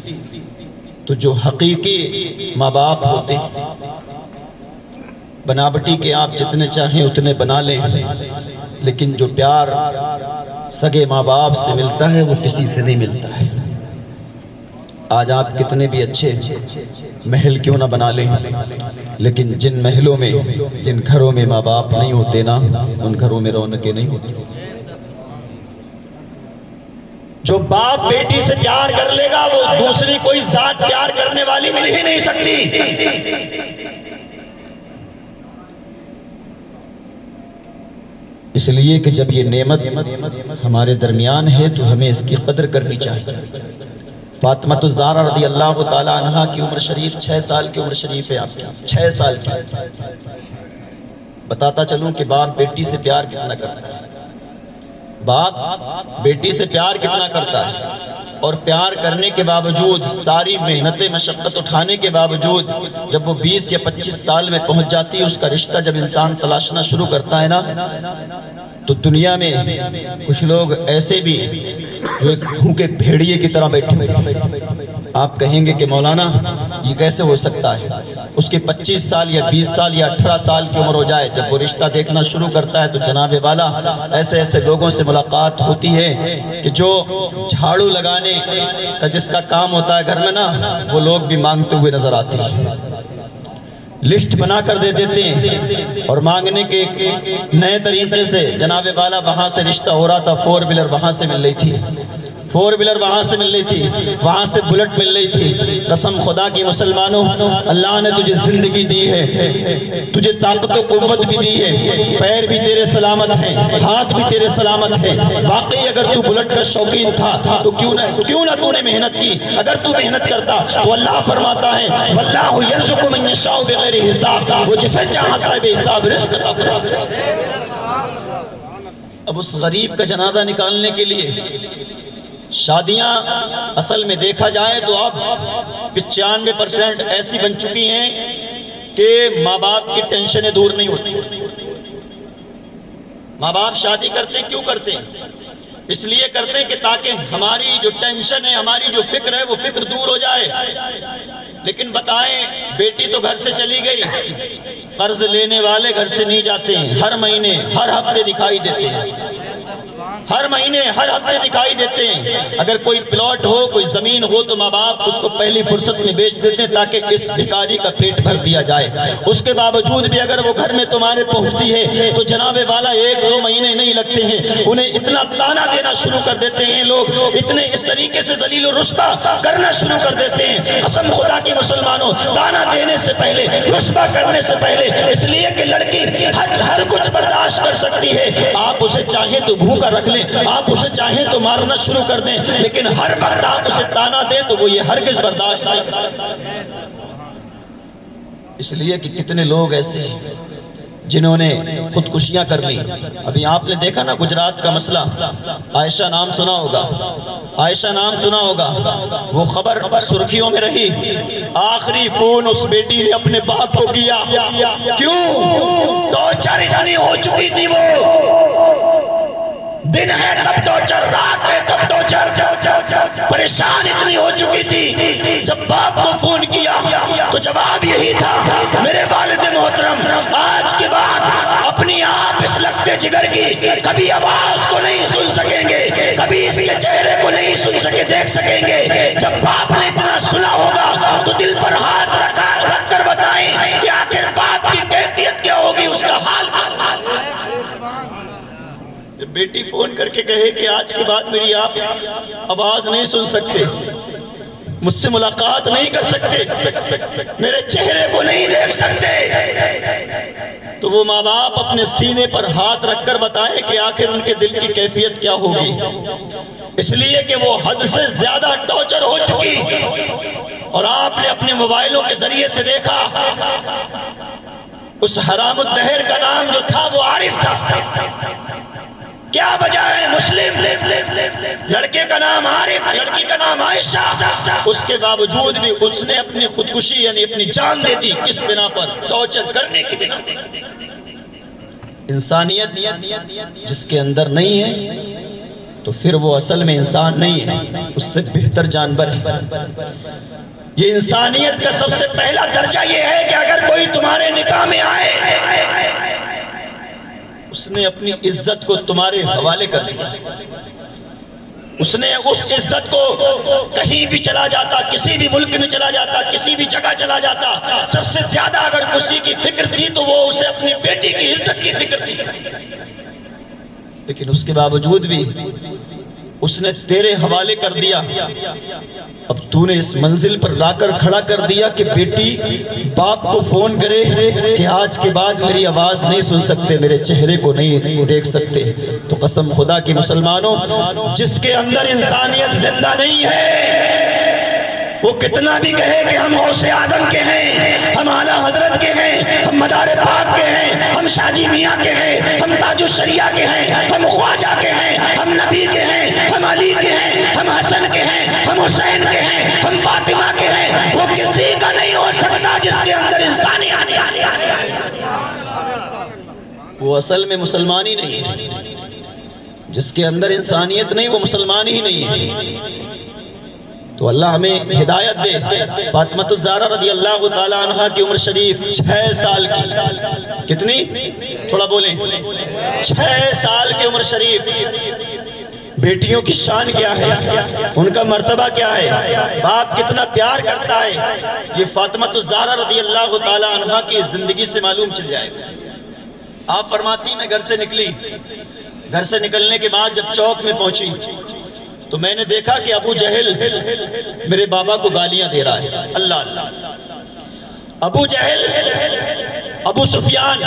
تو جو حقیقی ماں باپ ہوتے ہیں، بناوٹی کے آپ جتنے چاہیں اتنے بنا لیں، لیکن جو پیار سگے ماں باپ سے ملتا ہے وہ کسی سے نہیں ملتا ہے۔ آج آپ کتنے بھی اچھے محل کیوں نہ بنا لیں، لیکن جن محلوں میں، جن گھروں میں ماں باپ نہیں ہوتے نا، ان گھروں میں رونقیں نہیں ہوتی۔ جو باپ بیٹی سے پیار کر لے گا وہ دوسری کوئی ذات پیار کرنے والی مل ہی نہیں سکتی۔ اس لیے کہ جب یہ نعمت ہمارے درمیان ہے تو ہمیں اس کی قدر کرنی چاہیے۔ فاطمہ الزہرا رضی اللہ تعالی عنہا کی عمر شریف 6 سال کی عمر شریف ہے آپ کی، 6 سال کی۔ بتاتا چلوں کہ باپ بیٹی سے پیار کتنا کرتا ہے، باپ بیٹی سے پیار کتنا کرتا ہے، اور پیار کرنے کے باوجود، ساری محنت مشقت اٹھانے کے باوجود، جب وہ 20 یا 25 سال میں پہنچ جاتی ہے، اس کا رشتہ جب انسان تلاشنا شروع کرتا ہے نا، تو دنیا میں کچھ لوگ ایسے بھی جو ایک بھوکے بھیڑیے کی طرح بیٹھے ہوئے، آپ کہیں گے کہ مولانا یہ کیسے ہو سکتا ہے؟ اس کے 25 سال یا 20 سال یا 18 سال کی عمر ہو جائے، جب وہ رشتہ دیکھنا شروع کرتا ہے تو جناب والا ایسے ایسے لوگوں سے ملاقات ہوتی ہے کہ جو جھاڑو لگانے کا جس کا کام ہوتا ہے گھر میں نا، وہ لوگ بھی مانگتے ہوئے نظر آتے ہیں، لسٹ بنا کر دے دیتے ہیں، اور مانگنے کے نئے طریقے سے جناب والا وہاں سے رشتہ ہو رہا تھا، 4 ویلر وہاں سے مل رہی تھی، 4 ویلر وہاں سے مل رہی تھی، وہاں سے بلٹ مل رہی تھی۔ قسم خدا کی مسلمانوں، اللہ نے تجھے زندگی دی ہے، تجھے طاقت و قوت بھی دی ہے، پیر بھی تیرے سلامت ہیں، ہاتھ بھی تیرے سلامت ہیں۔ واقعی اگر تو بلٹ کا شوقین تھا تو کیوں نہ تو نے محنت کی؟ اگر تو محنت کرتا تو اللہ فرماتا ہے واللہ یرزق من یشاء بغیر حساب، وہ جسے چاہتا ہے بے حساب رزق عطا فرماتا ہے۔ اب اس غریب کا جنازہ نکالنے کے لیے شادیاں اصل میں دیکھا جائے تو اب 95% ایسی بن چکی ہیں کہ ماں باپ کی ٹینشنیں دور نہیں ہوتی۔ ماں باپ شادی کرتے کیوں کرتے ہیں؟ اس لیے کرتے ہیں کہ تاکہ ہماری جو ٹینشن ہے، ہماری جو فکر ہے، وہ فکر دور ہو جائے۔ لیکن بتائیں، بیٹی تو گھر سے چلی گئی، قرض لینے والے گھر سے نہیں جاتے ہیں، ہر مہینے ہر ہفتے دکھائی دیتے ہیں، ہر مہینے ہر ہفتے دکھائی دیتے ہیں۔ اگر کوئی پلاٹ ہو، کوئی زمین ہو تو ماں باپ اس کو پہلی فرصت میں بیچ دیتے ہیں تاکہ اس بھکاری کا پیٹ بھر دیا جائے۔ اس کے باوجود بھی اگر وہ گھر میں تمہارے پہنچتی ہے تو جناب والا 1-2 مہینے نہیں لگتے ہیں، انہیں اتنا تانا دینا شروع کر دیتے ہیں، لوگ اتنے اس طریقے سے ذلیل و رسوا کرنا شروع کر دیتے ہیں۔ قسم خدا کی مسلمانوں، تانا دینے سے پہلے، رسوا کرنے سے پہلے، اس لیے کہ لڑکی ہر کچھ برداشت کر سکتی ہے۔ آپ اسے چاہیں تو بھوکا رکھ لیں، آپ اسے چاہیں تو مارنا شروع کر دیں، لیکن ہر وقت آپ اسے تانا دیں تو وہ یہ ہرگز برداشت نہیں کر سکتا۔ اس لیے کہ کتنے لوگ ایسے ہیں جنہوں نے خودکشیاں کر لی۔ ابھی آپ نے دیکھا نا گجرات کا مسئلہ، عائشہ نام سنا ہوگا، عائشہ نام سنا ہوگا، وہ خبر سرخیوں میں رہی۔ آخری فون اس بیٹی نے اپنے باپ کو کیا، کیوں؟ ٹارچر اتنی ہو چکی تھی، وہ دن ہے تب ٹارچر، رات ہے تب ٹارچر، پریشان اتنی ہو چکی تھی۔ جب باپ کو فون کیا تو جواب یہی تھا، میرے والد محترم آج کے بعد اپنی آپ اس لگتے جگر کی کبھی آواز کو نہیں سن سکیں گے، کبھی اس کے چہرے کو نہیں دیکھ سکیں گے۔ جب باپ نے اتنا سنا ہوگا تو دل پر ہاتھ رکھ کر بتائیں کہ آخر باپ کی کیفیت کیا ہوگی، اس کا حال۔ جب بیٹی فون کر کے کہے کہ آج کے بعد میری آپ آواز نہیں سن سکتے، مجھ سے ملاقات نہیں کر سکتے، میرے چہرے کو نہیں دیکھ سکتے، تو وہ ماں باپ اپنے سینے پر ہاتھ رکھ کر بتائے کہ آخر ان کے دل کی کیفیت کیا ہوگی۔ اس لیے کہ وہ حد سے زیادہ ٹارچر ہو چکی۔ اور آپ نے اپنے موبائلوں کے ذریعے سے دیکھا، اس حرام الدہر کا نام جو تھا وہ عارف تھا، کیا وجہ ہے؟ مسلم، لڑکے کا نام عارف، لڑکی کا نام عائشہ، اس کے باوجود بھی اس نے اپنی خودکشی یعنی اپنی جان دے دی، کس بنا پر؟ ٹارچر کرنے کی بنا۔ انسانیت جس کے اندر نہیں ہے تو پھر وہ اصل میں انسان نہیں ہے، اس سے بہتر جانور ہے۔ یہ انسانیت کا سب سے پہلا درجہ یہ ہے کہ اگر کوئی تمہارے نکاح میں آئے، اس نے اپنی عزت کو تمہارے حوالے کر دیا، اس نے اس عزت کو کہیں بھی چلا جاتا، کسی بھی ملک میں چلا جاتا، کسی بھی جگہ چلا جاتا، سب سے زیادہ اگر کسی کی فکر تھی تو وہ اسے اپنی بیٹی کی عزت کی فکر تھی، لیکن اس کے باوجود بھی اس نے تیرے حوالے کر دیا۔ اب تو نے اس منزل پر لا کر کھڑا کر دیا کہ بیٹی باپ کو فون کرے کہ آج کے بعد میری آواز نہیں سن سکتے، میرے چہرے کو نہیں دیکھ سکتے، تو قسم خدا کی مسلمانوں، جس کے اندر انسانیت زندہ نہیں ہے وہ کتنا بھی کہے کہ ہم غوث آدم کے ہیں، ہم اعلیٰ حضرت کے ہیں، ہم مدار پاک کے ہیں، ہم شاجی میاں کے ہیں، ہم تاج الشریعہ کے ہیں، ہم خواجہ کے ہیں، ہم نبی کے ہیں، ہم علی کے ہیں، ہم حسن کے ہیں، ہم حسین کے ہیں، ہم فاطمہ کے ہیں، وہ کسی کا نہیں ہو سکتا جس کے اندر انسانیت وہ اصل میں مسلمان ہی نہیں ہے، جس کے اندر انسانیت نہیں وہ مسلمان ہی نہیں ہے۔ تو اللہ ہمیں ہدایت دے۔ فاطمہ الزہرا رضی اللہ تعالی عنہ کی عمر شریف 6 سال کی، کتنی؟ تھوڑا بولیں، 6 سال کی عمر شریف۔ بیٹیوں کی شان کیا ہے، ان کا مرتبہ کیا ہے، باپ کتنا پیار کرتا ہے، یہ فاطمہ الزہرا رضی اللہ تعالی عنہ کی زندگی سے معلوم چل جائے گا۔ آپ فرماتی میں گھر سے نکلی، گھر سے نکلنے کے بعد جب چوک میں پہنچی تو میں نے دیکھا کہ ابو جہل میرے بابا کو گالیاں دے رہا ہے۔ اللہ اللہ، ابو جہل، ابو سفیان،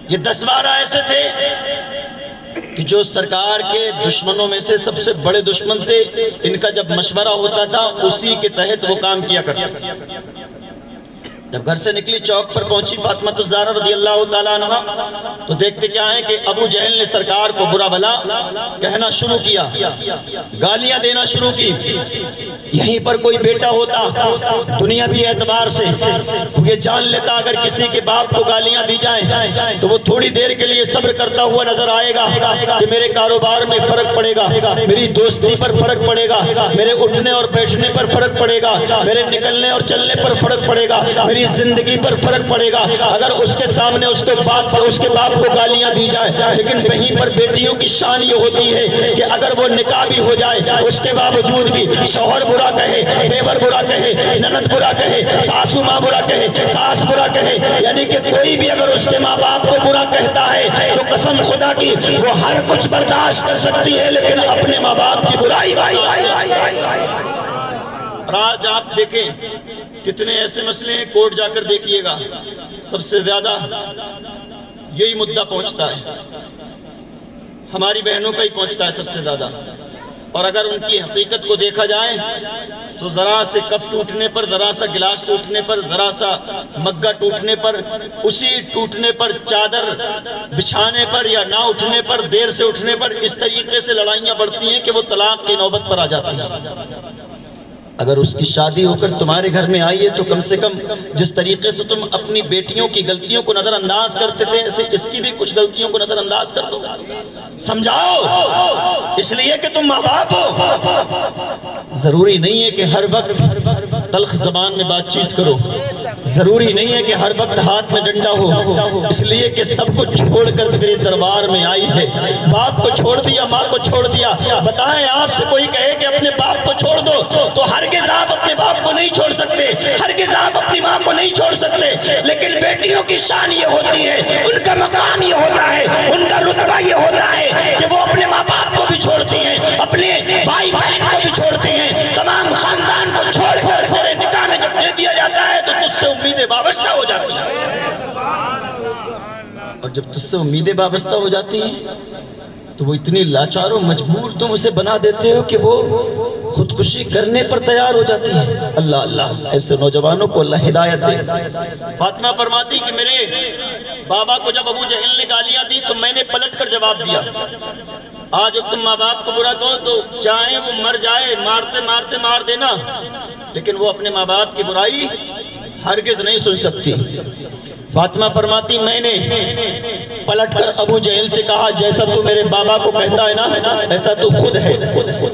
یہ 10 12 ایسے تھے کہ جو سرکار کے دشمنوں میں سے سب سے بڑے دشمن تھے، ان کا جب مشورہ ہوتا تھا اسی کے تحت وہ کام کیا کرتے تھے۔ جب گھر سے نکلی چوک پر پہنچی فاطمہ الزہرا رضی اللہ تعالیٰ عنہ تو دیکھتے کیا ہے کہ ابو جہل نے سرکار کو برا بھلا کہنا شروع کیا، گالیاں دینا شروع کی۔ یہیں پر کوئی بیٹا ہوتا دنیاوی اعتبار سے یہ جان لیتا اگر کسی کے باپ کو گالیاں دی جائیں تو وہ تھوڑی دیر کے لیے صبر کرتا ہوا نظر آئے گا کہ میرے کاروبار میں فرق پڑے گا، میری دوستی پر فرق پڑے گا، میرے اٹھنے اور بیٹھنے پر فرق پڑے گا، میرے نکلنے اور چلنے پر فرق پڑے گا، میری زندگی پر فرق پڑے گا۔ اگر اس کے سامنے اس کے باپ کو گالیاں دی جائے، لیکن وہیں پر بیٹیوں کی شان یہ ہوتی ہے کہ اگر وہ نکاح بھی ہو جائے اس کے باوجود بھی شوہر برا کہے، دیور برا کہے، نند برا کہے، ساسو ماں برا کہے، ساس برا کہے، یعنی کہ کوئی بھی اگر اس کے ماں باپ کو برا کہتا ہے تو قسم خدا کی وہ ہر کچھ برداشت کر سکتی ہے لیکن اپنے ماں باپ کی برائی۔ اور آج آپ دیکھیں کتنے ایسے مسئلے ہیں، کورٹ جا کر دیکھیے گا سب سے زیادہ یہی مدعا پہنچتا ہے، ہماری بہنوں کا ہی پہنچتا ہے سب سے زیادہ۔ اور اگر ان کی حقیقت کو دیکھا جائے تو ذرا سے کف ٹوٹنے پر، ذرا سا گلاس ٹوٹنے پر، ذرا سا مگا ٹوٹنے پر، اسی ٹوٹنے پر چادر بچھانے پر یا نہ اٹھنے پر، دیر سے اٹھنے پر اس طریقے سے لڑائیاں بڑھتی ہیں کہ وہ طلاق کی نوبت پر آ جاتی ہیں۔ اگر اس کی شادی ہو کر تمہارے گھر میں آئی ہے تو کم سے کم جس طریقے سے تم اپنی بیٹیوں کی غلطیوں کو نظر انداز کرتے تھے ایسے اس کی بھی کچھ غلطیوں کو نظر انداز کر دو، سمجھاؤ، اس لیے کہ تم ماں باپ ہو۔ ضروری نہیں ہے کہ ہر وقت تلخ زبان میں بات چیت کرو، ضروری نہیں ہے کہ ہر وقت ہاتھ میں ڈنڈا ہو، اس لیے کہ سب کچھ چھوڑ کر تیرے دربار میں آئی ہے، باپ کو چھوڑ دیا، ماں کو چھوڑ دیا۔ بتائیں آپ سے کوئی کہے کہ اپنے باپ کو چھوڑ دو تو ہرگز آپ اپنے باپ کو نہیں چھوڑ سکتے، ہرگز آپ اپنی ماں کو نہیں چھوڑ سکتے، لیکن بیٹیوں کی شان یہ ہوتی ہے، ان کا مقام یہ ہوتا ہے، ان کا رتبہ یہ ہوتا ہے کہ وہ اپنے ماں باپ کو بھی چھوڑتی ہیں، اپنے بھائی بہن کو بھی چھوڑتی ہیں، تمام خاندان کو چھوڑ کر تیرے نکاح میں جب دے دیا جاتا ہے تو تجھ سے امیدیں وابستہ ہو جاتی ہیں، اور جب تجھ سے امیدیں وابستہ ہو جاتی ہیں تو وہ اتنی لاچار و مجبور تم اسے بنا دیتے ہو کہ وہ خودکشی کرنے پر تیار ہو جاتی ہے۔ اللہ اللہ، ایسے نوجوانوں کو اللہ ہدایت دے۔ فاطمہ فرماتی کہ میرے بابا کو جب ابو جہل نے گالیاں دی تو میں نے پلٹ کر جواب دیا، آج جب تم ماں باپ کو برا کہو تو چاہے وہ مر جائے، مارتے مارتے مار دینا، لیکن وہ اپنے ماں باپ کی برائی ہرگز نہیں سن سکتی۔ فاطمہ فرماتی میں نے پلٹ کر ابو جہل سے کہا جیسا تو میرے بابا کو کہتا ہے نا ایسا تو خود ہے۔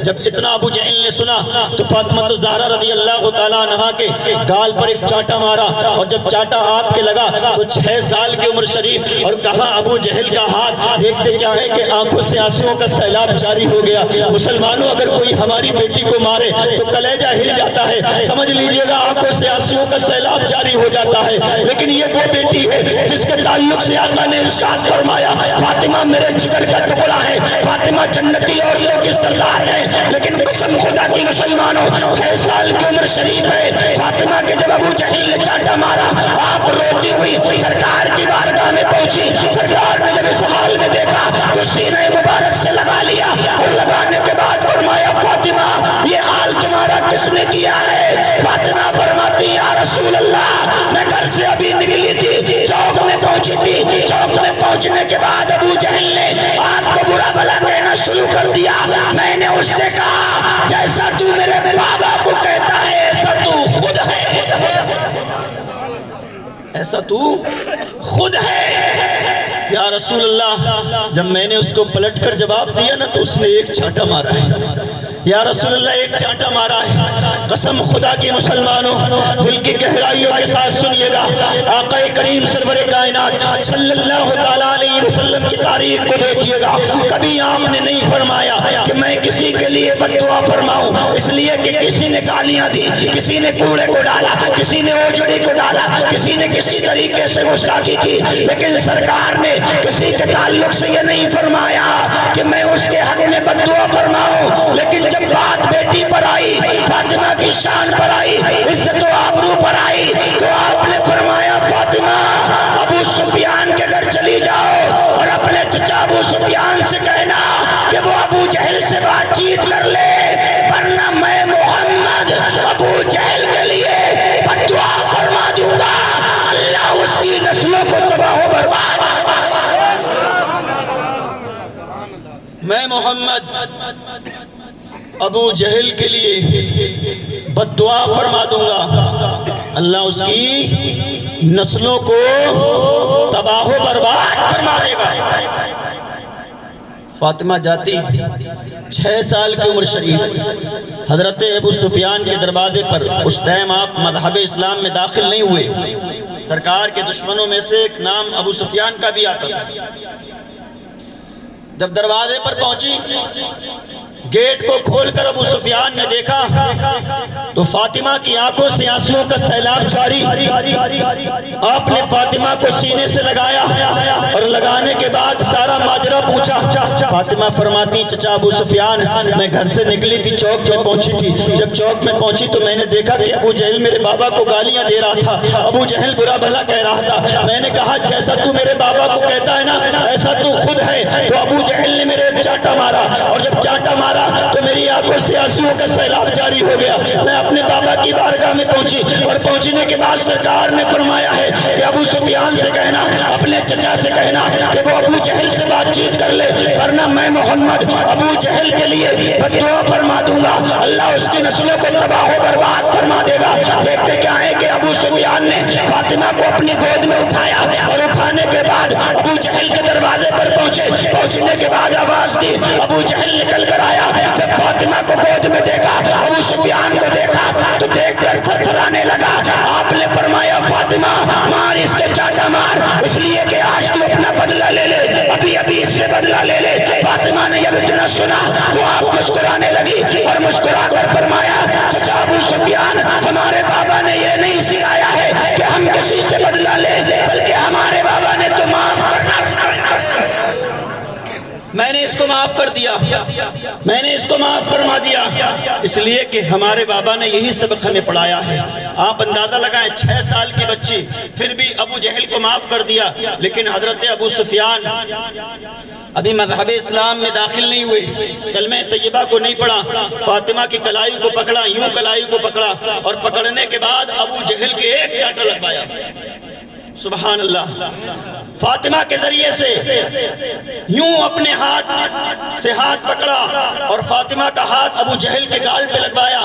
جب اتنا ابو جہل نے سنا تو فاطمہ زہرا رضی اللہ تعالیٰ عنہا کے گال پر ایک چاٹا مارا، اور جب چاٹا آپ کے لگا تو 6 سال کی عمر شریف، اور کہا ابو جہل کا ہاتھ دیکھتے کیا ہے کہ آنکھوں سے آنسوؤں کا سیلاب جاری ہو گیا۔ مسلمانوں اگر کوئی ہماری بیٹی کو مارے تو کلیجہ ہل جاتا ہے، سمجھ لیجئے گا آنکھوں سے آنسوؤں کا سیلاب جاری ہو جاتا ہے، لیکن یہ وہ بیٹی ہے جس کے تعلق سے آقا نے ارشاد فرمایا فاطمہ میرے جگر کا ٹکڑا ہے، فاطمہ جنتی عورتوں کی سردار ہے۔ لیکن قسم خدا کی مسلمانوں 6 سال کی عمر شریف ہے فاطمہ کے، جب ابو جہل نے چاٹا مارا آپ روتی ہوئی سرکار کی بارگاہ میں پہنچی۔ سرکار نے جب اس حال میں دیکھا تو سینے مبارک سے لگا لیا، اور لگانے کے بعد فرمایا فاطمہ یہ حال تمہارا کس نے کیا ہے؟ فاطمہ فرماتی یا رسول اللہ میں گھر سے ابھی نکلی تھی، چوک میں پہنچی تھی، چوک میں پہنچنے کے بعد ابو جہل نے آپ کو برا بھلا کہنا شروع کر دیا۔ میں نے اس سے کہا جیسا تو میرے بابا کو کہتا ہے ایسا تو خود ہے، ایسا تو خود ہے۔ یا رسول اللہ جب میں نے اس کو پلٹ کر جواب دیا نا تو اس نے ایک چاٹا مارا ہے، یا رسول اللہ ایک چاٹا مارا ہے۔ قسم خدا کی مسلمانوں دل کی گہرائیوں کے ساتھ سنیے گا، آقا کریم سرور کائنات صلی اللہ تعالیٰ علیہ وسلم کی تاریخ کو دیکھیے گا۔ کبھی آپ نے نہیں فرمایا کہ میں کسی کے لیے بد دعا فرماؤں، اس لیے کہ کسی نے گالیاں دی، کسی نے کوڑے کو ڈالا، کسی نے اوجڑی کو ڈالا، کسی نے کسی طریقے سے گستاخی کی، لیکن سرکار نے کسی کے تعلق سے یہ نہیں فرمایا کہ میں اس کے حق میں بد دعا فرماؤں۔ لیکن جب بات بیٹی پر آئی، فاطمہ کی شان پر آئی، عزت و آبرو پر آئی، تو آپ نے فرمایا فاطمہ ابو سفیان کے گھر چلی جاؤ اور اپنے چچا ابو سفیان سے کہنا کہ وہ ابو جہل سے بات چیت کر لے، ورنہ میں محمد ابو جہل کے لیے بد دعا فرما دوں گا، اللہ اس کی نسلوں کو تباہ و برباد۔ میں محمد ابو جہل کے لیے بد دعا فرما دوں گا، اللہ اس کی نسلوں کو تباہ و برباد فرما دے گا۔ فاطمہ جاتی 6 سال کی عمر شریف حضرت ابو سفیان کے دروازے پر، اس ٹائم آپ مذہب اسلام میں داخل نہیں ہوئے، سرکار کے دشمنوں میں سے ایک نام ابو سفیان کا بھی آتا تھا۔ جب دروازے پر پہنچی گیٹ کو کھول کر ابو سفیان نے دیکھا تو فاطمہ کی آنکھوں سے آنسوؤں کا سیلاب جاری۔ آپ نے فاطمہ کو سینے سے لگایا اور لگانے کے بعد سارا ماجرا پوچھا۔ فاطمہ فرماتی چچا ابو سفیان میں گھر سے نکلی تھی، چوک میں پہنچی تھی، جب چوک میں پہنچی تو میں نے دیکھا کہ ابو جہل میرے بابا کو گالیاں دے رہا تھا، ابو جہل برا بھلا کہہ رہا تھا۔ میں نے کہا جیسا تو میرے بابا کو کہتا ہے نا ایسا تو خود ہے، تو ابو جہل نے میرے چاٹا مارا، اور جب چاٹا مارا تو میری آنکھوں سے آنسوؤں کا سیلاب جاری ہو گیا۔ میں اپنے بابا کی بارگاہ میں پہنچی، اور پہنچنے کے بعد سرکار نے فرمایا ہے کہ ابو سفیان سے کہنا، اپنے چچا سے کہنا کہ وہ ابو جہل سے بات چیت کر لے، ورنہ میں محمد ابو جہل کے لیے بد دعا فرما دوں گا، اللہ اس کی نسلوں کو تباہ و برباد فرما دے گا۔ دیکھتے کیا ہے کہ ابو سفیان نے فاطمہ کو اپنی گود میں اٹھایا، اور اٹھانے کے بعد ابو جہل کے دروازے پر پہنچے، پہنچنے کے بعد آواز دی، ابو جہل نکل کر آیا۔ جب فاطمہ کو گود میں دیکھا، ابو سفیان کو دیکھا تو دیکھ کر تھر تھرانے لگا۔ آپ نے فرمایا فاطمہ مار اس کے چاٹا مار، اس لیے کہ آج تو اپنا بدلہ لے لے، ابھی ابھی اس سے بدلہ لے لے۔ فاطمہ نے جب اتنا سنا تو آپ مسکرانے لگی، اور مسکرا کر فرمایا چچا ابو سفیان ہمارے بابا نے یہ نہیں سکھایا ہے کہ ہم کسی سے بدلہ لیں، بلکہ ہمارے بابا نے تو معاف کرنا سکھایا۔ میں نے اس کو معاف کر دیا، میں نے اس کو معاف فرما دیا، اس لیے کہ ہمارے بابا نے یہی سبق ہمیں پڑھایا ہے۔ آپ اندازہ لگائیں 6 سال کی بچی پھر بھی ابو جہل کو معاف کر دیا، لیکن حضرت ابو سفیان ابھی مذہب اسلام میں داخل نہیں ہوئے، کلمہ طیبہ کو نہیں پڑھا، فاطمہ کی کلائی کو پکڑا، یوں کلائی کو پکڑا، اور پکڑنے کے بعد ابو جہل کے ایک چاٹا لگوایا۔ سبحان اللہ۔ فاطمہ کے ذریعے سے یوں اپنے ہاتھ سے ہاتھ پکڑا اور فاطمہ کا ہاتھ ابو جہل کے گال پہ لگوایا.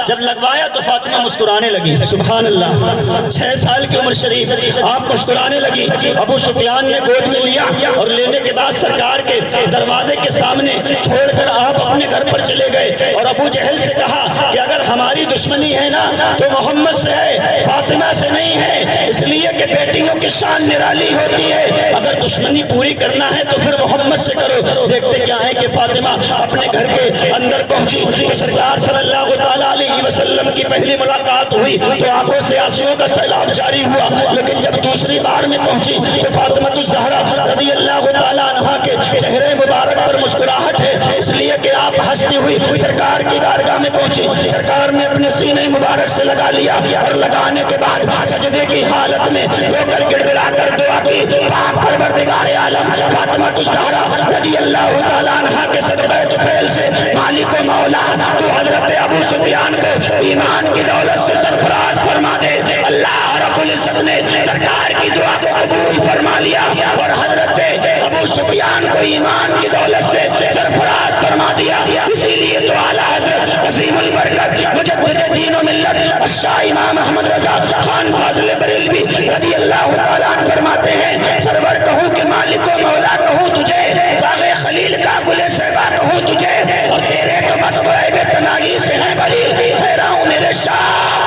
جب لگوایا تو فاطمہ مسکرانے لگی. سبحان اللہ. 6 سال کی عمر شریف آپ مسکرانے لگی. ابو سفیان نے گود میں لیا اور لینے کے بعد سرکار کے دروازے کے سامنے چھوڑ کر آپ اپنے گھر پر چلے گئے اور ابو جہل سے کہا کہ اگر ہماری دشمنی ہے نا تو محمد سے ہے, فاطمہ سے نہیں ہے, اس لیے کہ بیٹیوں کی شان نرالی ہوتی ہے, اگر دشمنی پوری کرنا ہے تو پھر محمد سے کرو. دیکھتے کیا ہے کہ فاطمہ اپنے گھر کے اندر پہنچی تو سرکار صلی اللہ تعالیٰ علیہ وسلم کی پہلی ملاقات ہوئی تو آنکھوں سے آنسوؤں کا سیلاب جاری ہوا. لیکن جب دوسری بار میں پہنچی تو فاطمہ الزہرا رضی اللہ تعالیٰ عنہا کے چہرے مبارک پر مسکراہٹ ہے, اس لیے کہ آپ ہنستی ہوئی سرکار کی بارگاہ میں پہنچی. سرکار نے اپنے سینے مبارک سے لگا لیا اور لگانے کے بعد سجدے کی حالت میں رو کر گڑگڑا کر دعا کی, پاک پروردگار عالم فاطمہ الزہرا رضی اللہ تعالیٰ عنہا کے صدقہ طفیل سے مالک و مولا تو حضرت ابو سفیان کو ایمان کی دولت سے سرفراز فرما دے. اللہ رب العزت نے سرکار کی دعا کو قبول فرما لیا اور حضرت ابو سفیان کو ایمان کی دولت سے سرفراز فرما دیا. اسی لیے تو اعلیٰ حضرت عظیم البرکت مجدد دین و ملت شاہ امام احمد رضا خان فاضل بریلوی رضی اللہ تعالیٰ عنہ فرماتے ہیں, سرور کہوں کہ مالک و مولا کہوں تجھے, باغ خلیل کا گل صحبا کہوں تجھے, اور تیرے تو بس عیب تنائی سے ہیں بلی. حیران ہوں میرے شاہ,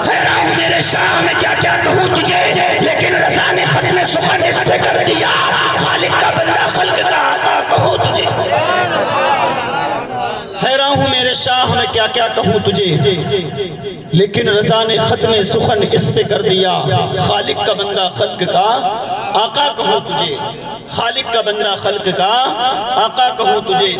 حیران ہوں میرے شاہ, میں کیا کیا کہوں تجھے, لیکن رضا نے ختم سخن اس پہ کر دیا. خالق کا بندہ خلق کا آقا کہوں تجھے. حیران ہوں میرے شاہ, میں کیا کیا کہوں تجھے, لیکن رضا نے ختم سخن اس پہ کر دیا. خالق کا بندہ خلق کا آقا کہوں تجھے, خالق کا بندہ خلق کا آقا کہوں تجھے.